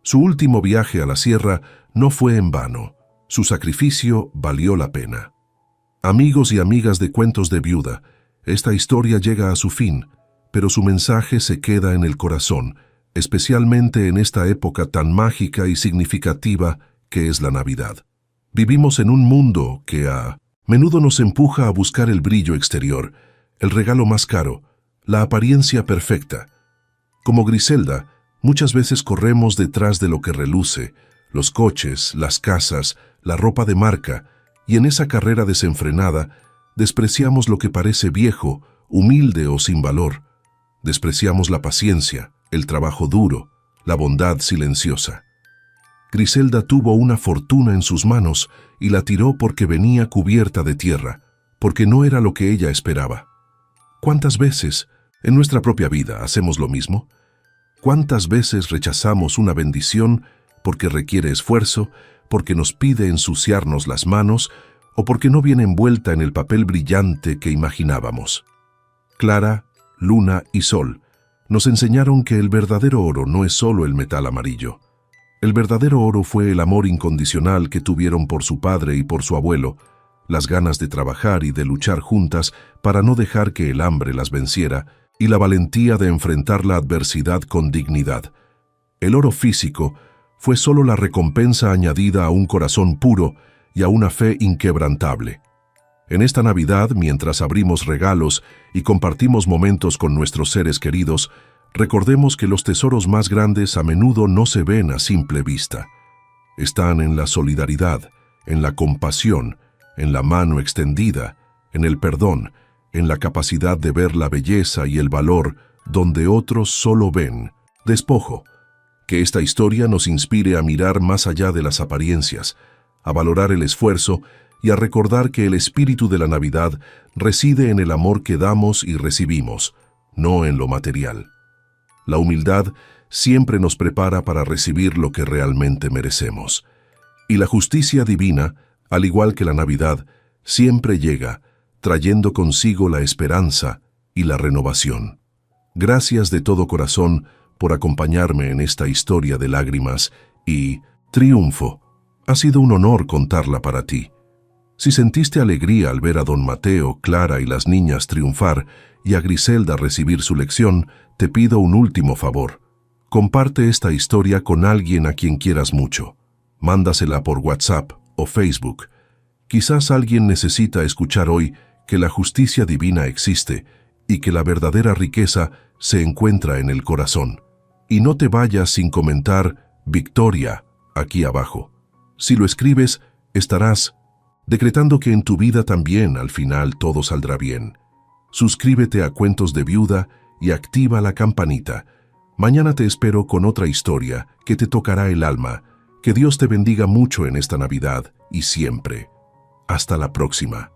Su último viaje a la sierra no fue en vano. Su sacrificio valió la pena. Amigos y amigas de Cuentos de Viuda, esta historia llega a su fin, pero su mensaje se queda en el corazón, especialmente en esta época tan mágica y significativa que es la Navidad. Vivimos en un mundo que a menudo nos empuja a buscar el brillo exterior, el regalo más caro, la apariencia perfecta. Como Griselda, muchas veces corremos detrás de lo que reluce, los coches, las casas, la ropa de marca, y en esa carrera desenfrenada despreciamos lo que parece viejo, humilde o sin valor. Despreciamos la paciencia, el trabajo duro, la bondad silenciosa. Griselda tuvo una fortuna en sus manos y la tiró porque venía cubierta de tierra, porque no era lo que ella esperaba. ¿Cuántas veces en nuestra propia vida hacemos lo mismo? ¿Cuántas veces rechazamos una bendición porque requiere esfuerzo, porque nos pide ensuciarnos las manos o porque no viene envuelta en el papel brillante que imaginábamos? Clara, Luna y Sol nos enseñaron que el verdadero oro no es solo el metal amarillo. El verdadero oro fue el amor incondicional que tuvieron por su padre y por su abuelo, las ganas de trabajar y de luchar juntas para no dejar que el hambre las venciera, y la valentía de enfrentar la adversidad con dignidad. El oro físico fue solo la recompensa añadida a un corazón puro y a una fe inquebrantable. En esta Navidad, mientras abrimos regalos y compartimos momentos con nuestros seres queridos, recordemos que los tesoros más grandes a menudo no se ven a simple vista. Están en la solidaridad, en la compasión, en la mano extendida, en el perdón, en la capacidad de ver la belleza y el valor donde otros solo ven despojo. Que esta historia nos inspire a mirar más allá de las apariencias, a valorar el esfuerzo y a recordar que el espíritu de la Navidad reside en el amor que damos y recibimos, no en lo material. La humildad siempre nos prepara para recibir lo que realmente merecemos. Y la justicia divina, al igual que la Navidad, siempre llega, trayendo consigo la esperanza y la renovación. Gracias de todo corazón por acompañarme en esta historia de lágrimas y triunfo. Ha sido un honor contarla para ti. Si sentiste alegría al ver a don Mateo, Clara y las niñas triunfar y a Griselda recibir su lección, te pido un último favor. Comparte esta historia con alguien a quien quieras mucho. Mándasela por WhatsApp o Facebook. Quizás alguien necesita escuchar hoy que la justicia divina existe y que la verdadera riqueza se encuentra en el corazón. Y no te vayas sin comentar victoria aquí abajo. Si lo escribes, estarás decretando que en tu vida también al final todo saldrá bien. Suscríbete a Cuentos de Viuda y activa la campanita. Mañana te espero con otra historia que te tocará el alma. Que Dios te bendiga mucho en esta Navidad y siempre. Hasta la próxima.